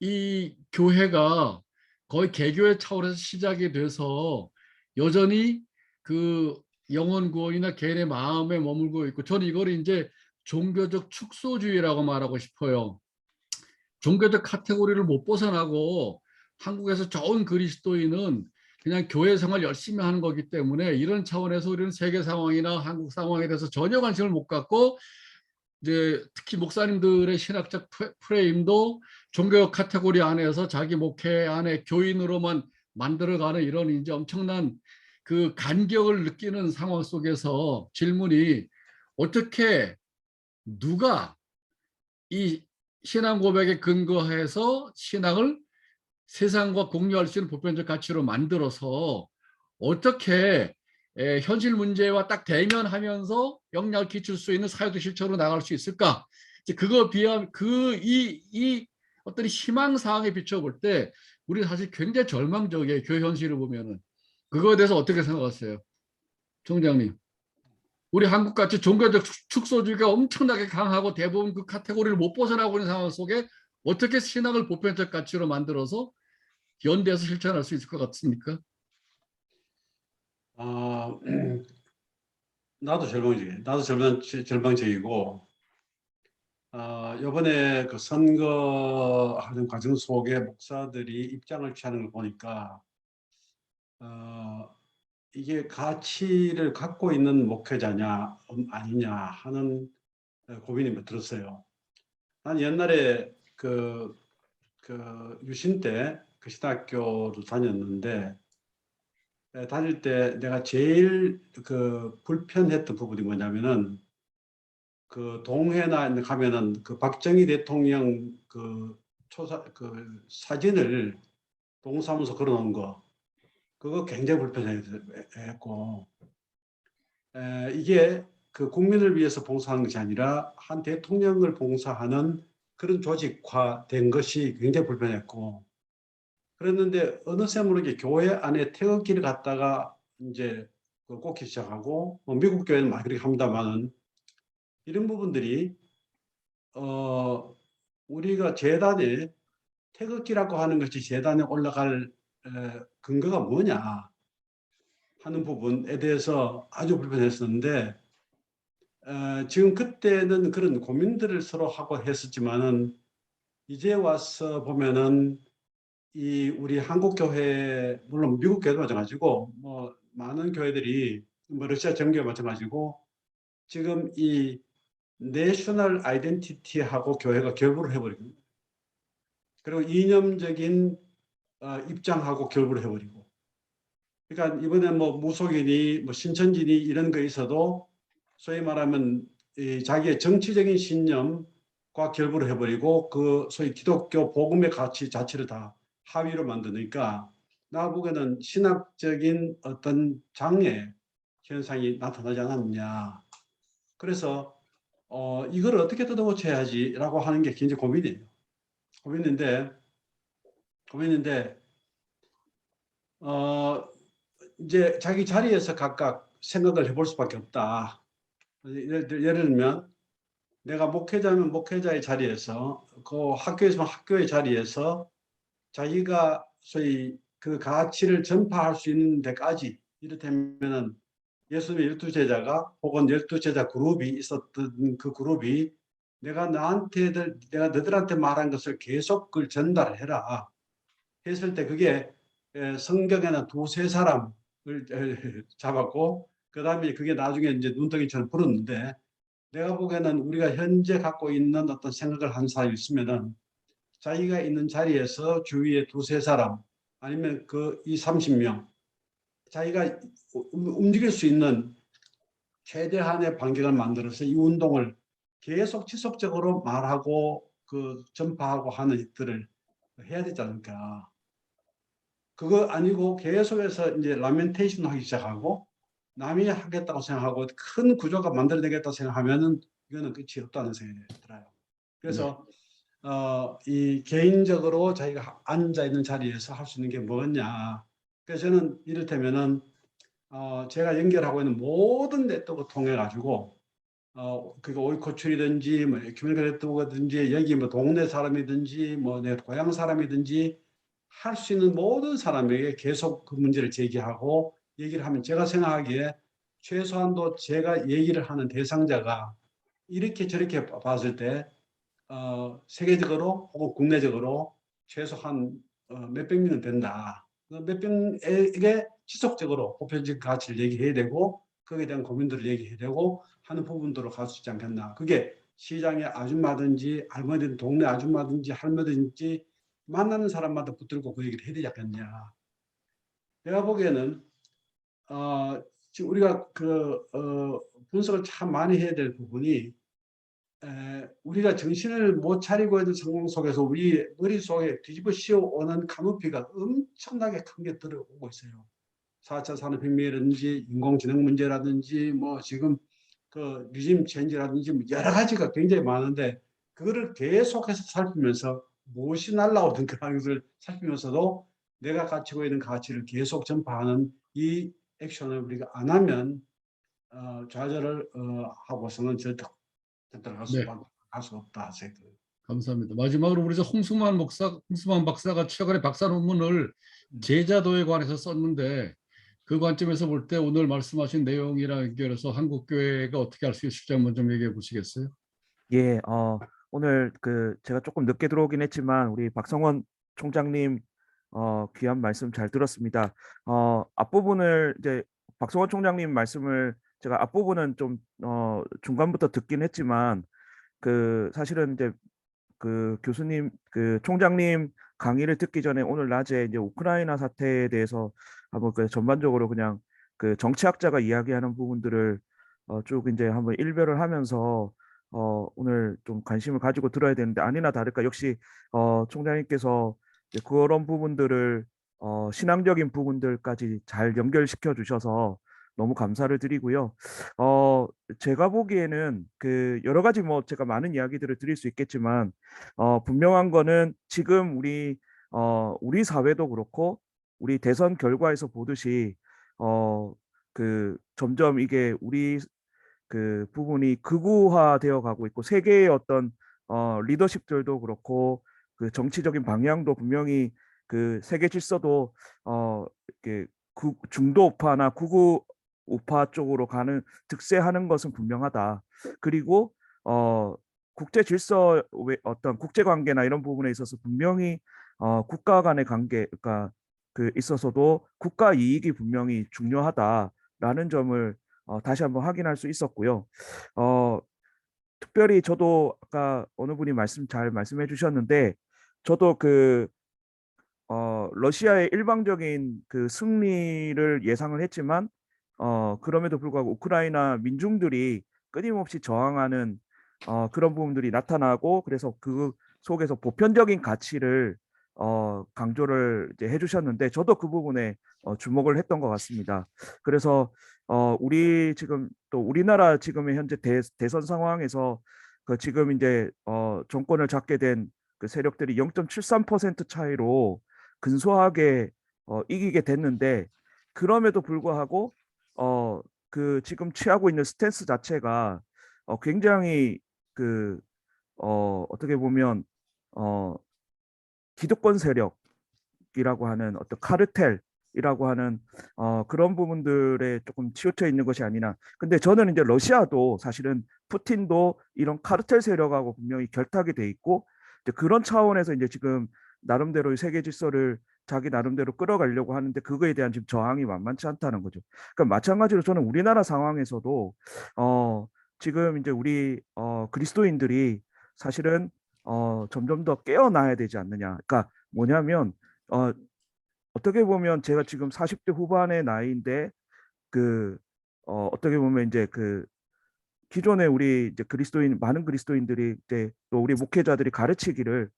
이 교회가 거의 개교의 차원에서 시작이 돼서 여전히 그 영혼 구원이나 개인의 마음에 머물고 있고, 저는 이걸 이제 종교적 축소주의라고 말하고 싶어요. 종교적 카테고리를 못 벗어나고 한국에서 좋은 그리스도인은 그냥 교회 생활 열심히 하는 거기 때문에, 이런 차원에서 우리는 세계 상황이나 한국 상황에 대해서 전혀 관심을 못 갖고, 이제 특히 목사님들의 신학적 프레임도 종교 카테고리 안에서 자기 목회 안에 교인으로만 만들어가는 이런 이제 엄청난 그 간격을 느끼는 상황 속에서 질문이, 어떻게 누가 이 신앙 고백에 근거해서 신앙을 세상과 공유할 수 있는 보편적 가치로 만들어서 어떻게 현실 문제와 딱 대면하면서 역량을 끼칠 수 있는 사회적 실천으로 나갈 수 있을까? 이제 그거 비하면 이 어떤 희망 사항에 비춰볼 때 우리 사실 굉장히 절망적이에요. 교회 현실을 보면은. 그거에 대해서 어떻게 생각하세요, 총장님? 우리 한국같이 종교적 축소주의가 엄청나게 강하고 대부분 그 카테고리를 못 벗어나고 있는 상황 속에 어떻게 신앙을 보편적 가치로 만들어서 연대해서 실천할 수 있을 것 같습니까? 나도 절망적이고, 이번에 그 선거하는 과정 속에 목사들이 입장을 취하는 걸 보니까 이게 가치를 갖고 있는 목회자냐 아니냐 하는 고민이 들었어요. 난 옛날에 그 유신 때 그 신학교를 다녔는데, 다닐 때 내가 제일 그 불편했던 부분이 뭐냐면은, 그 동해나 가면은 그 박정희 대통령 그 사진을 동사무소 걸어놓은 거, 그거 굉장히 불편했고, 이게 그 국민을 위해서 봉사하는 것이 아니라 한 대통령을 봉사하는 그런 조직화된 것이 굉장히 불편했고, 그랬는데 어느새 모르게 교회 안에 태극기를 갖다가 이제 꽂기 시작하고, 미국 교회는 많이 그렇게 합니다만은, 이런 부분들이 우리가 재단에 태극기라고 하는 것이 재단에 올라갈 근거가 뭐냐 하는 부분에 대해서 아주 불편했었는데, 지금 그때는 그런 고민들을 서로 하고 했었지만은, 이제 와서 보면은 이 우리 한국 교회, 물론 미국 교회도 마찬가지고 뭐 많은 교회들이, 뭐 러시아 정교회 마찬가지고, 지금 이 내셔널 아이덴티티하고 교회가 결부를 해버리고, 그리고 이념적인 입장하고 결부를 해버리고, 그러니까 이번에 뭐 무속인이 뭐 신천지니 이런 거 있어도 소위 말하면 자기의 정치적인 신념과 결부를 해버리고, 그 소위 기독교 복음의 가치 자체를 다 하위로 만드니까, 나 보기에는 신학적인 어떤 장애 현상이 나타나지 않았느냐. 그래서 이걸 어떻게 뜯어고쳐야지라고 하는 게 굉장히 고민이에요. 고민인데 이제 자기 자리에서 각각 생각을 해볼 수밖에 없다. 예를 들면 내가 목회자면 목회자의 자리에서, 그 학교에서면 학교의 자리에서 자기가 소위 그 가치를 전파할 수 있는 데까지, 이를테면은 예수님의 12제자가 혹은 12제자 그룹이 있었던 그 그룹이 내가 너희들한테 말한 것을 계속 그걸 전달해라 했을 때, 그게 성경에는 두세 사람을 잡았고, 그 다음에 그게 나중에 이제 눈덩이처럼 불었는데, 내가 보기에는 우리가 현재 갖고 있는 어떤 생각을 한 사람이 있으면은, 자기가 있는 자리에서 주위에 두세 사람 아니면 그 30명, 자기가 움직일 수 있는 최대한의 반경을 만들어서 이 운동을 계속 지속적으로 말하고 그 전파하고 하는 일들을 해야 되지 않을까. 그거 아니고 계속해서 이제 라멘테이션 하기 시작하고 남이 하겠다고 생각하고 큰 구조가 만들어내겠다고 생각하면은 이거는 끝이 없다는 생각이 들어요. 그래서 이 개인적으로 자기가 앉아 있는 자리에서 할 수 있는 게 뭐냐. 그래서 저는 이를테면은 제가 연결하고 있는 모든 네트워크 통해 가지고 그게 오이코출이든지 뭐 에큐메니컬 네트워크든지 여기 뭐 동네 사람이든지 뭐 내 고향 사람이든지 할 수 있는 모든 사람에게 계속 그 문제를 제기하고 얘기를 하면 제가 생각하기에 최소한도 제가 얘기를 하는 대상자가 이렇게 저렇게 봤을 때 세계적으로 혹은 국내적으로 최소 한 몇백 명은 된다. 몇 명에게 지속적으로 보편적 가치를 얘기해야 되고 거기에 대한 고민들을 얘기해야 되고 하는 부분들로 갈 수 있지 않겠나. 그게 시장의 아줌마든지 할머니든 동네 아줌마든지 할머니든지 만나는 사람마다 붙들고 그 얘기를 해야 되지 않겠냐. 내가 보기에는 지금 우리가 분석을 참 많이 해야 될 부분이 우리가 정신을 못 차리고 있는 상황 속에서 우리 머릿속에 뒤집어 씌워오는 카노피가 엄청나게 큰 게 들어오고 있어요. 4차 산업혁명이라든지 인공지능 문제라든지 뭐 지금 그 리즘 체인지라든지 뭐 여러 가지가 굉장히 많은데 그거를 계속해서 살피면서 무엇이 날라오든 그런 것을 살피면서도 내가 가지고 있는 가치를 계속 전파하는 이 액션을 우리가 안 하면 좌절을 하고서는 절대 들어갈 네. 수 없다 생각. 감사합니다. 마지막으로 우리 홍수만 박사가 최근에 박사 논문을 제자도에 관해서 썼는데 그 관점에서 볼 때 오늘 말씀하신 내용이랑 연결해서 한국 교회가 어떻게 할 수 있을지 한번 좀 얘기해 보시겠어요? 예, 오늘 제가 조금 늦게 들어오긴 했지만 우리 박성원 총장님 귀한 말씀 잘 들었습니다. 앞부분을 이제 박성원 총장님 말씀을 제가 앞부분은 좀 중간부터 듣긴 했지만 사실은 이제 교수님 총장님 강의를 듣기 전에 오늘 낮에 이제 우크라이나 사태에 대해서 한번 전반적으로 그냥 정치학자가 이야기하는 부분들을 쭉 이제 한번 일별을 하면서 오늘 좀 관심을 가지고 들어야 되는데 아니나 다를까 역시 총장님께서 이제 그런 부분들을 신앙적인 부분들까지 잘 연결시켜 주셔서 너무 감사를 드리고요. 제가 보기에는 여러 가지 뭐 제가 많은 이야기들을 드릴 수 있겠지만 분명한 거는 지금 우리 사회도 그렇고 우리 대선 결과에서 보듯이 점점 이게 우리 부분이 극우화되어 가고 있고 세계의 어떤 리더십들도 그렇고 정치적인 방향도 분명히 세계 질서도 이렇게 중도 우파나 극우 우파 쪽으로 득세하는 것은 분명하다. 그리고 국제 질서 어떤 국제 관계나 이런 부분에 있어서 분명히 국가 간의 관계가 있어서도 국가 이익이 분명히 중요하다라는 점을 다시 한번 확인할 수 있었고요. 특별히 저도 아까 어느 분이 잘 말씀해 주셨는데 저도 러시아의 일방적인 승리를 예상을 했지만 그럼에도 불구하고 우크라이나 민중들이 끊임없이 저항하는 그런 부분들이 나타나고 그래서 그 속에서 보편적인 가치를 강조를 이제 해주셨는데 저도 그 부분에 주목을 했던 것 같습니다. 그래서 우리나라 지금의 현재 대선 상황에서 지금 이제 정권을 잡게 된 세력들이 0.73% 차이로 근소하게 이기게 됐는데 그럼에도 불구하고 지금 취하고 있는 스탠스 자체가 굉장히 어떻게 보면 기득권 세력이라고 하는 어떤 카르텔이라고 하는 그런 부분들에 조금 치우쳐 있는 것이 아니나. 근데 저는 이제 러시아도 사실은 푸틴도 이런 카르텔 세력하고 분명히 결탁이 돼 있고 이제 그런 차원에서 이제 지금 나름대로 세계 질서를 자기 나름대로 끌어가려고 하는데 그거에 대한 지금 저항이 만만치 않다는 거죠. 그러니까 마찬가지로 저는 우리나라 상황에서도 지금 이제 우리 그리스도인들이 사실은 점점 더 깨어나야 되지 않느냐. 그러니까 뭐냐면 어떻게 보면 제가 지금 40대 후반의 나이인데 어떻게 보면 이제 기존에 우리 이제 많은 그리스도인들이 이제 또 우리 목회자들이 가르치기를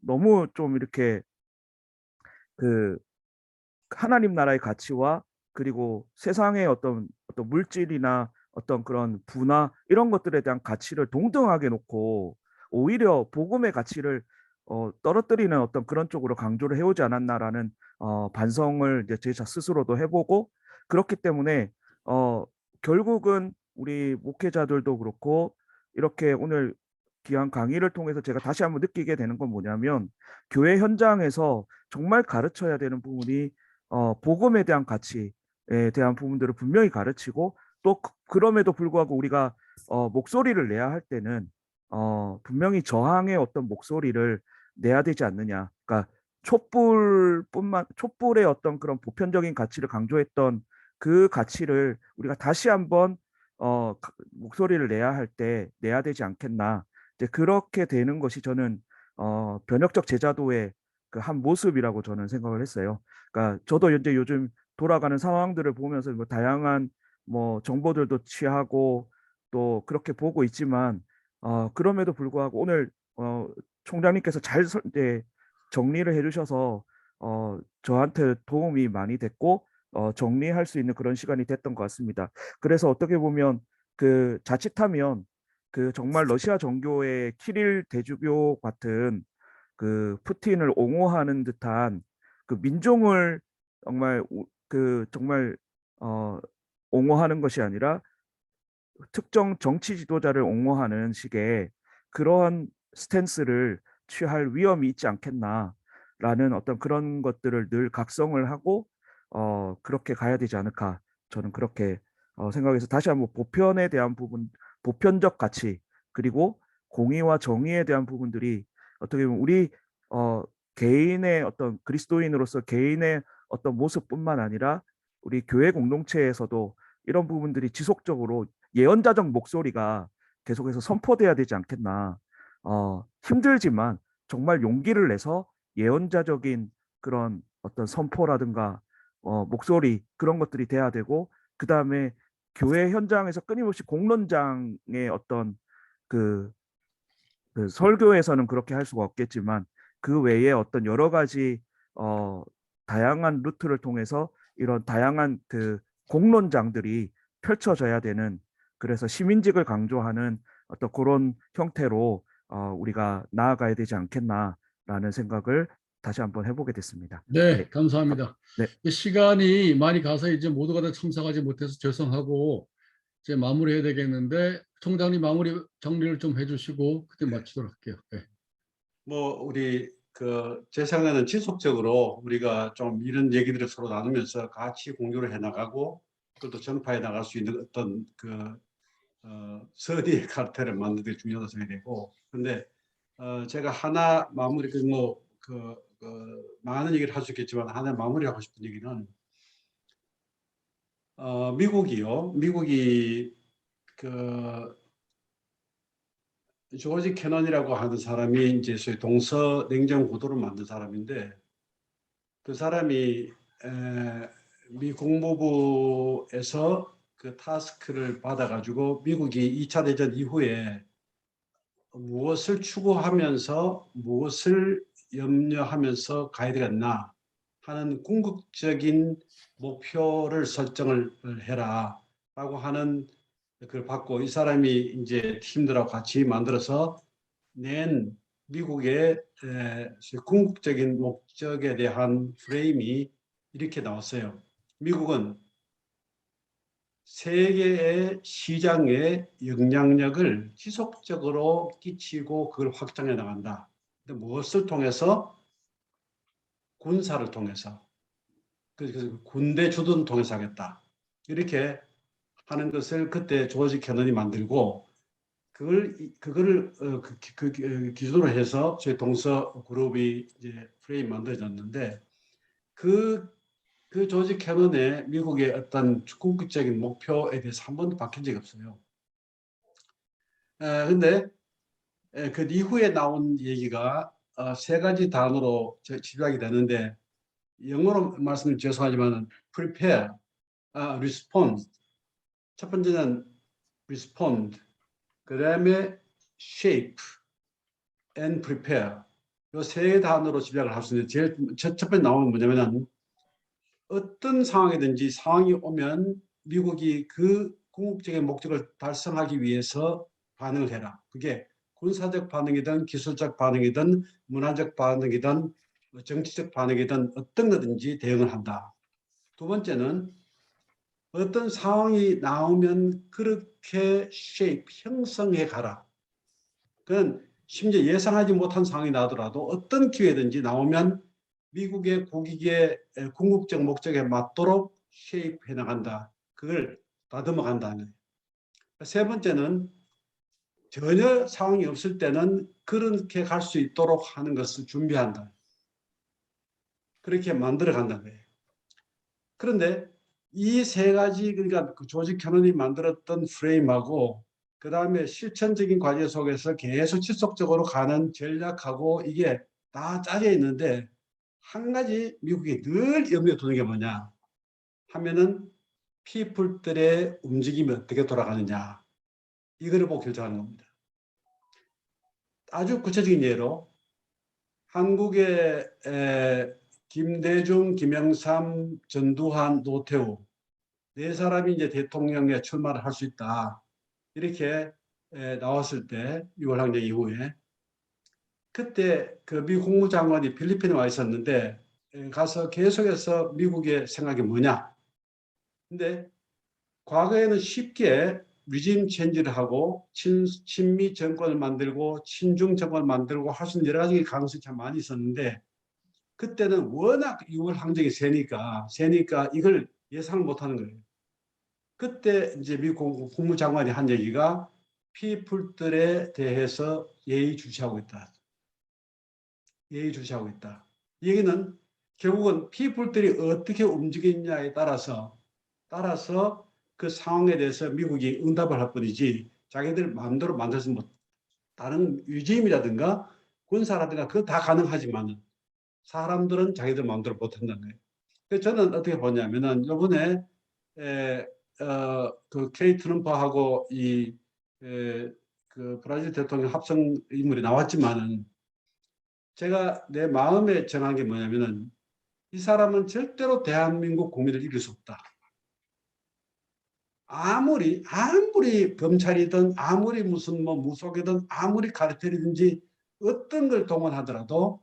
너무 좀 이렇게 하나님 나라의 가치와 그리고 세상의 어떤 물질이나 어떤 그런 부나 이런 것들에 대한 가치를 동등하게 놓고 오히려 복음의 가치를 떨어뜨리는 어떤 그런 쪽으로 강조를 해오지 않았나라는 반성을 이제 제 스스로도 해보고 그렇기 때문에 결국은 우리 목회자들도 그렇고 이렇게 오늘 귀한 강의를 통해서 제가 다시 한번 느끼게 되는 건 뭐냐면 교회 현장에서 정말 가르쳐야 되는 부분이 복음에 대한 가치에 대한 부분들을 분명히 가르치고 또 그럼에도 불구하고 우리가 목소리를 내야 할 때는 분명히 저항의 어떤 목소리를 내야 되지 않느냐. 그러니까 촛불의 어떤 그런 보편적인 가치를 강조했던 그 가치를 우리가 다시 한번 목소리를 내야 할 때 내야 되지 않겠나. 이제 그렇게 되는 것이 저는 변혁적 제자도의 그 한 모습이라고 저는 생각을 했어요. 그러니까 저도 이제 요즘 돌아가는 상황들을 보면서 뭐 다양한 뭐 정보들도 취하고 또 그렇게 보고 있지만 그럼에도 불구하고 오늘 총장님께서 잘 이제 정리를 해주셔서 저한테 도움이 많이 됐고 정리할 수 있는 그런 시간이 됐던 것 같습니다. 그래서 어떻게 보면 그 자칫하면 그 정말 러시아 정교의 키릴 대주교 같은 그 푸틴을 옹호하는 듯한 그 민중을 정말 정말 옹호하는 것이 아니라 특정 정치 지도자를 옹호하는 식의 그러한 스탠스를 취할 위험이 있지 않겠나라는 어떤 그런 것들을 늘 각성을 하고 그렇게 가야 되지 않을까 저는 그렇게 생각해서 다시 한번 보편에 대한 부분, 보편적 가치 그리고 공의와 정의에 대한 부분들이 어떻게 보면 우리 개인의 어떤 그리스도인으로서 개인의 어떤 모습뿐만 아니라 우리 교회 공동체에서도 이런 부분들이 지속적으로 예언자적 목소리가 계속해서 선포돼야 되지 않겠나. 힘들지만 정말 용기를 내서 예언자적인 그런 어떤 선포라든가 목소리 그런 것들이 돼야 되고 그 다음에 교회 현장에서 끊임없이 공론장의 어떤 그 설교에서는 그렇게 할 수가 없겠지만 그 외에 어떤 여러 가지 다양한 루트를 통해서 이런 다양한 그 공론장들이 펼쳐져야 되는 그래서 시민직을 강조하는 어떤 그런 형태로 우리가 나아가야 되지 않겠나라는 생각을 다시 한번 해보게 됐습니다. 네, 감사합니다. 네. 시간이 많이 가서 이제 모두가 다 참석하지 못해서 죄송하고 이제 마무리해야 되겠는데 총장님 마무리 정리를 좀 해주시고 그때 마치도록 할게요. 네. 뭐 우리 제 생각에는 지속적으로 우리가 좀 이런 얘기들을 서로 나누면서 같이 공유를 해나가고 그것도 전파해 나갈 수 있는 어떤 서디의 카르텔을 만드는 게 중요하다고 생각이 되고 근데 제가 하나 마무리 많은 얘기를 할 수 있겠지만 하나 마무리하고 싶은 얘기는 미국이 조지 캐넌이라고 하는 사람이 이제 소위 동서냉전 구도를 만든 사람인데 그 사람이 미 국무부에서 그 타스크를 받아가지고 미국이 2차 대전 이후에 무엇을 추구하면서 무엇을 염려하면서 가야 되겠나 하는 궁극적인 목표를 설정을 해라 라고 하는 그걸 받고 이 사람이 이제 팀들하고 같이 만들어서 낸 미국의 궁극적인 목적에 대한 프레임이 이렇게 나왔어요. 미국은 세계의 시장에 영향력을 지속적으로 끼치고 그걸 확장해 나간다. 근데 무엇을 통해서? 군사를 통해서. 그래서 군대 주둔 통해서 하겠다. 이렇게 하는 것을 그때 조지 캐넌이 만들고 그거를 기준으로 해서 저희 동서 그룹이 이제 프레임 만들어졌는데 그 조지 캐넌의 미국의 어떤 궁극적인 목표에 대해서 한 번도 바뀐 적이 없어요. 근데 그 이후에 나온 얘기가 세 가지 단어로 집약이 되는데 영어로 말씀드리면 죄송하지만 prepare, respond. 첫 번째는 respond, 그 다음에 shape and prepare. 이 세 단어로 집약을 할 수 있는데 제일 첫 번째 나오는 뭐냐면 어떤 상황이든지 상황이 오면 미국이 그 궁극적인 목적을 달성하기 위해서 반응을 해라. 그게 군사적 반응이든 기술적 반응이든 문화적 반응이든 정치적 반응이든 어떤 거든지 대응을 한다. 두 번째는 어떤 상황이 나오면 그렇게 형성해 가라. 그건 심지어 예상하지 못한 상황이 나더라도 어떤 기회든지 나오면 미국의 국익의 궁극적 목적에 맞도록 쉐입해 나간다. 그걸 다듬어 간다는 거예요. 세 번째는 전혀 상황이 없을 때는 그렇게 갈 수 있도록 하는 것을 준비한다. 그렇게 만들어 간다는 거예요. 그런데 이 세 가지, 그러니까 그 조지 캐논이 만들었던 프레임하고 그 다음에 실천적인 과제 속에서 계속 지속적으로 가는 전략하고 이게 다 짜져 있는데 한 가지 미국이 늘 염두에 두는 게 뭐냐 하면은 피플들의 움직임이 어떻게 돌아가느냐 이거를 보고 결정하는 겁니다. 아주 구체적인 예로 한국의 김대중, 김영삼, 전두환, 노태우 네 사람이 이제 대통령에 출마를 할 수 있다. 이렇게 나왔을 때 6월 항쟁 이후에 그때 그 미국 국무장관이 필리핀에 와 있었는데 가서 계속해서 미국의 생각이 뭐냐. 근데 과거에는 쉽게 리짐 체인지를 하고 친미 정권을 만들고 친중 정권을 만들고 할 수 있는 여러 가지 가능성이 참 많이 있었는데 그때는 워낙 6월 항쟁이 세니까 이걸 예상을 못하는 거예요. 그때 이제 미국 국무장관이 한 얘기가 피플들에 대해서 예의주시하고 있다. 예의주시하고 있다. 이 얘기는 결국은 피플들이 어떻게 움직이느냐에 따라서 그 상황에 대해서 미국이 응답을 할 뿐이지 자기들 마음대로 만들어서 뭐 다른 유지임이라든가 군사라든가 그거 다 가능하지만 사람들은 자기들 마음대로 못한다는 거예요. 그래서 저는 어떻게 보냐면은 이번에 그 K 트럼프하고 그 브라질 대통령 합성 인물이 나왔지만은 제가 내 마음에 정한 게 뭐냐면은 이 사람은 절대로 대한민국 국민을 이길 수 없다. 아무리 검찰이든 아무리 무슨 뭐 무속이든 아무리 카르텔이든지 어떤 걸 동원하더라도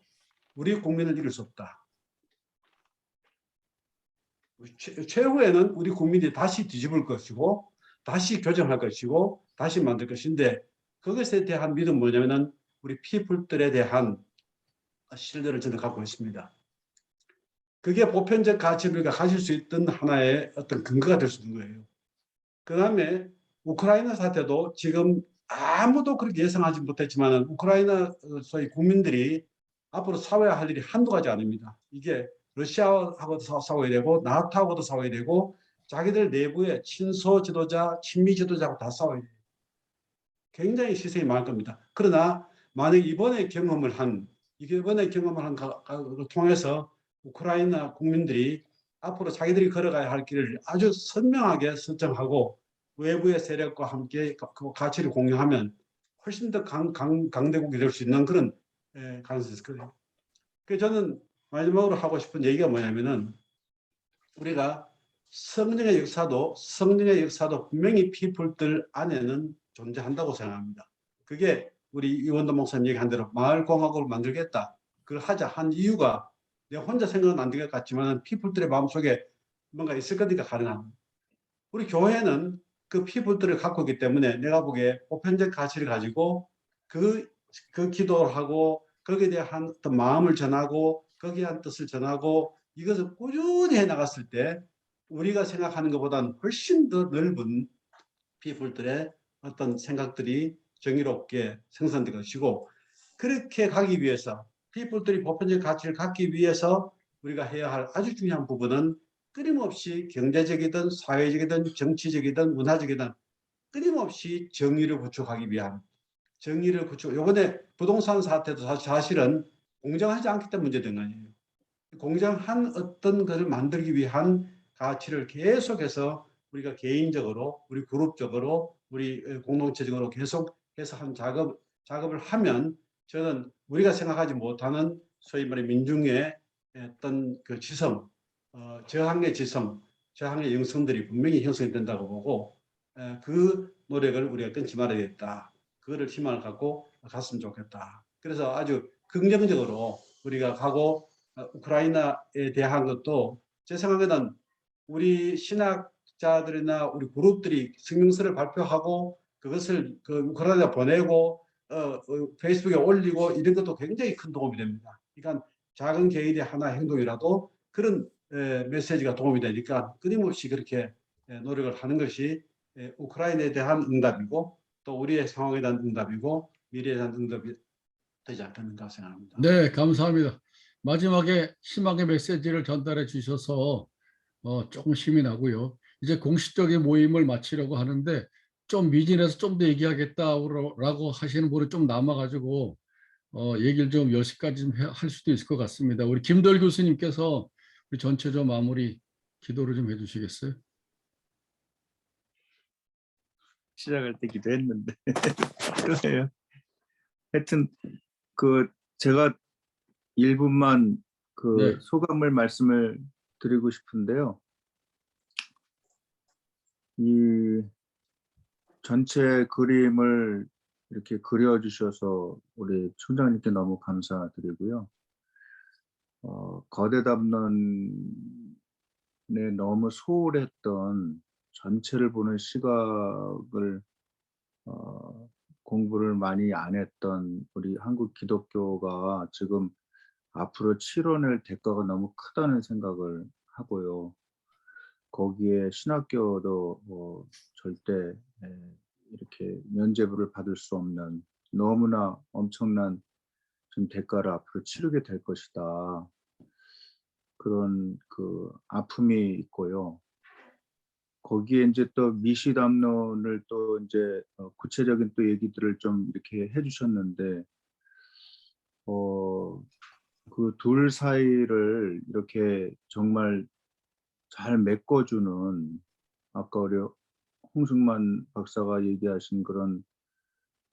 우리 국민을 이길 수 없다. 최후에는 우리 국민이 다시 뒤집을 것이고 다시 교정할 것이고 다시 만들 것인데 그것에 대한 믿음은 뭐냐면은 우리 피플들에 대한 신뢰를 저는 갖고 있습니다. 그게 보편적 가치를 우리가 가질 수 있던 하나의 어떤 근거가 될 수 있는 거예요. 그 다음에 우크라이나 사태도 지금 아무도 그렇게 예상하지 못했지만 우크라이나 소위 국민들이 앞으로 싸워야 할 일이 한두 가지 아닙니다. 이게 러시아하고도 싸워야 되고 나토하고도 싸워야 되고 자기들 내부의 친소 지도자, 친미 지도자하고 다 싸워야 돼요. 굉장히 희생이 많을 겁니다. 그러나 만약 이번에 경험을 한 걸 통해서 우크라이나 국민들이 앞으로 자기들이 걸어가야 할 길을 아주 선명하게 설정하고 외부의 세력과 함께 그 가치를 공유하면 훨씬 더 강대국이 될 수 있는 그런 가능성이 있을 거예요. 그래서 저는 마지막으로 하고 싶은 얘기가 뭐냐면은 우리가 성령의 역사도 분명히 피플들 안에는 존재한다고 생각합니다. 그게 우리 이원도 목사님 얘기한 대로 마을공화국을 만들겠다. 그걸 하자 한 이유가 내가 혼자 생각은 안 될 것 같지만 피플들의 마음속에 뭔가 있을 거니까 가능합니다. 우리 교회는 그 피플들을 갖고 있기 때문에 내가 보기에 보편적 가치를 가지고 그 기도를 하고 거기에 대한 어떤 마음을 전하고 거기에 대한 뜻을 전하고 이것을 꾸준히 해 나갔을 때 우리가 생각하는 것보다는 훨씬 더 넓은 피플들의 어떤 생각들이 정의롭게 생산될 것이고 그렇게 가기 위해서 피플들이 보편적 가치를 갖기 위해서 우리가 해야 할 아주 중요한 부분은 끊임없이 경제적이든 사회적이든 정치적이든 문화적이든 끊임없이 정의를 구축하기 위한 요번에 부동산 사태도 사실은 공정하지 않기 때문에 문제된 거 아니에요. 공정한 어떤 것을 만들기 위한 가치를 계속해서 우리가 개인적으로 우리 그룹적으로 우리 공동체적으로 계속해서 한 작업을 하면 저는 우리가 생각하지 못하는 소위 말해 민중의 어떤 그 지성, 저항의 지성, 저항의 영성들이 분명히 형성이 된다고 보고 그 노력을 우리가 끊지 말아야겠다. 그거를 희망을 갖고 갔으면 좋겠다. 그래서 아주 긍정적으로 우리가 가고 우크라이나에 대한 것도 제 생각에는 우리 신학 학자들이나 우리 그룹들이 성명서를 발표하고 그것을 그 우크라이나에 보내고 페이스북에 올리고 이런 것도 굉장히 큰 도움이 됩니다. 그러니까 작은 개인의 하나 행동이라도 그런 메시지가 도움이 되니까 끊임없이 그렇게 노력을 하는 것이 우크라이나에 대한 응답이고 또 우리의 상황에 대한 응답이고 미래에 대한 응답이 되지 않겠는가 생각합니다. 네, 감사합니다. 마지막에 희망의 메시지를 전달해 주셔서 조금 힘이 나고요. 이제 공식적인 모임을 마치려고 하는데 좀 미진해서 좀 더 얘기하겠다라고 하시는 분이 좀 남아가지고 얘기를 좀 10시까지 좀 할 수도 있을 것 같습니다. 우리 김도열 교수님께서 우리 전체적 마무리 기도를 좀 해주시겠어요? 시작할 때 기도했는데 그래요. 하여튼 그 제가 1분만 그 네. 소감을 말씀을 드리고 싶은데요. 이 전체 그림을 이렇게 그려주셔서 우리 총장님께 너무 감사드리고요. 거대 담론에 너무 소홀했던 전체를 보는 시각을 공부를 많이 안 했던 우리 한국 기독교가 지금 앞으로 치러낼 대가가 너무 크다는 생각을 하고요. 거기에 신학교도 절대 이렇게 면죄부를 받을 수 없는 너무나 엄청난 좀 대가를 앞으로 치르게 될 것이다. 그런 그 아픔이 있고요. 거기에 이제 또 미시 담론을 또 이제 구체적인 또 얘기들을 좀 이렇게 해주셨는데, 그 둘 사이를 이렇게 정말 잘 메꿔주는, 아까 우리 홍승만 박사가 얘기하신 그런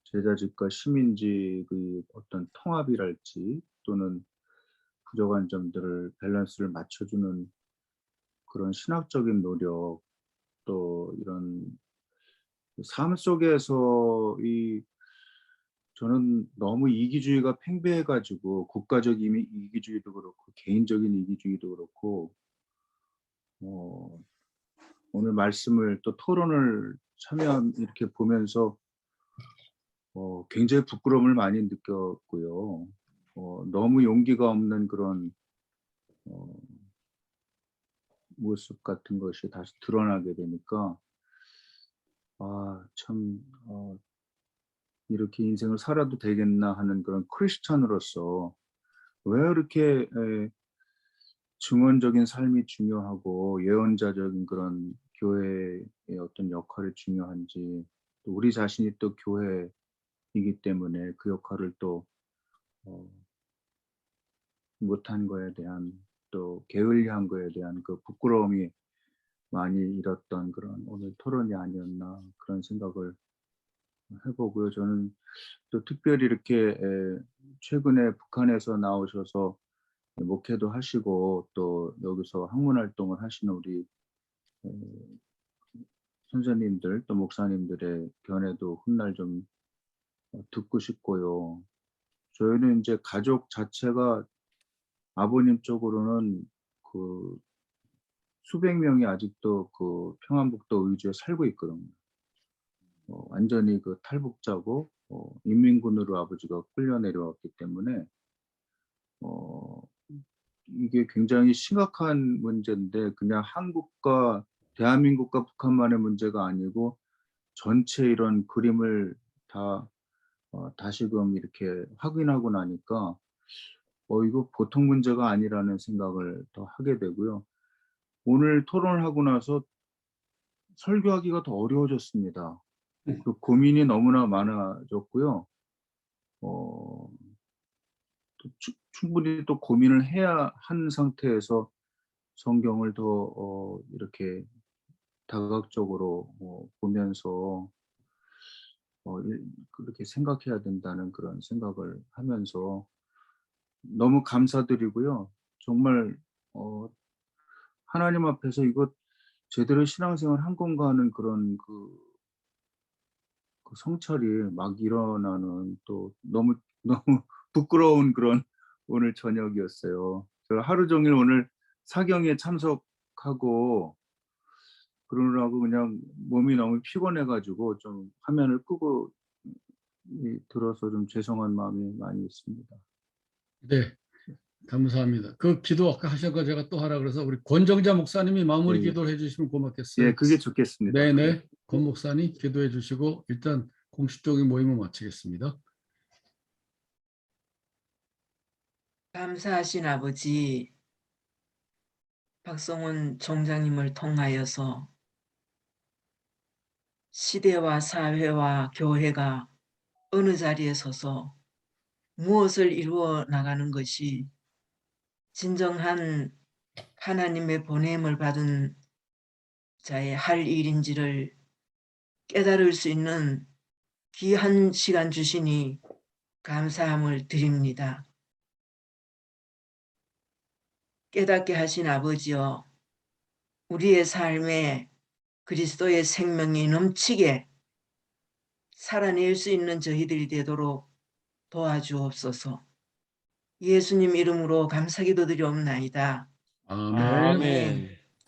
제자직과 시민직의 어떤 통합이랄지 또는 부족한 점들을 밸런스를 맞춰주는 그런 신학적인 노력, 또 이런 삶 속에서 저는 너무 이기주의가 팽배해가지고 국가적 이기주의도 그렇고 개인적인 이기주의도 그렇고 오늘 말씀을 또 토론을 이렇게 보면서 굉장히 부끄러움을 많이 느꼈고요. 너무 용기가 없는 그런 모습 같은 것이 다시 드러나게 되니까 참 이렇게 인생을 살아도 되겠나 하는 그런 크리스찬으로서 왜 이렇게 증언적인 삶이 중요하고 예언자적인 그런 교회의 어떤 역할이 중요한지, 또 우리 자신이 또 교회이기 때문에 그 역할을 또 못한 거에 대한, 또 게을리한 거에 대한 그 부끄러움이 많이 일었던 그런 오늘 토론이 아니었나 그런 생각을 해보고요. 저는 또 특별히 이렇게 최근에 북한에서 나오셔서 목회도 하시고 또 여기서 학문 활동을 하시는 우리 선생님들 또 목사님들의 견해도 훗날 좀 듣고 싶고요. 저희는 이제 가족 자체가 아버님 쪽으로는 그 수백 명이 아직도 그 평안북도 의주에 살고 있거든요. 완전히 그 탈북자고 인민군으로 아버지가 끌려 내려왔기 때문에 이게 굉장히 심각한 문제인데 그냥 한국과 대한민국과 북한만의 문제가 아니고 전체 이런 그림을 다 다시금 이렇게 확인하고 나니까 이거 보통 문제가 아니라는 생각을 더 하게 되고요. 오늘 토론을 하고 나서 설교하기가 더 어려워졌습니다. 그 고민이 너무나 많아졌고요. 충분히 또 고민을 해야 한 상태에서 성경을 더 이렇게 다각적으로 보면서 그렇게 생각해야 된다는 그런 생각을 하면서 너무 감사드리고요. 정말 하나님 앞에서 이거 제대로 신앙생활 한 건가 하는 그런 그 성찰이 막 일어나는, 또 너무 부끄러운 그런 오늘 저녁이었어요. 제가 하루 종일 오늘 사경에 참석하고 그러느라고 그냥 몸이 너무 피곤해가지고 좀 화면을 끄고 들어서 좀 죄송한 마음이 많이 있습니다. 네, 감사합니다. 그 기도 아까 하신 거 제가 또 하라 그래서 우리 권정자 목사님이 마무리 예, 예. 기도를 해주시면 고맙겠어요. 예, 그게 좋겠습니다. 네네, 권 목사님 기도해 주시고 일단 공식적인 모임을 마치겠습니다. 감사하신 아버지, 박성원 총장님을 통하여서 시대와 사회와 교회가 어느 자리에 서서 무엇을 이루어 나가는 것이 진정한 하나님의 보냄을 받은 자의 할 일인지를 깨달을 수 있는 귀한 시간 주시니 감사함을 드립니다. 깨닫게 하신 아버지여, 우리의 삶에 그리스도의 생명이 넘치게 살아낼 수 있는 저희들이 되도록 도와주옵소서. 예수님 이름으로 감사기도 드리옵나이다. 아멘. 아멘.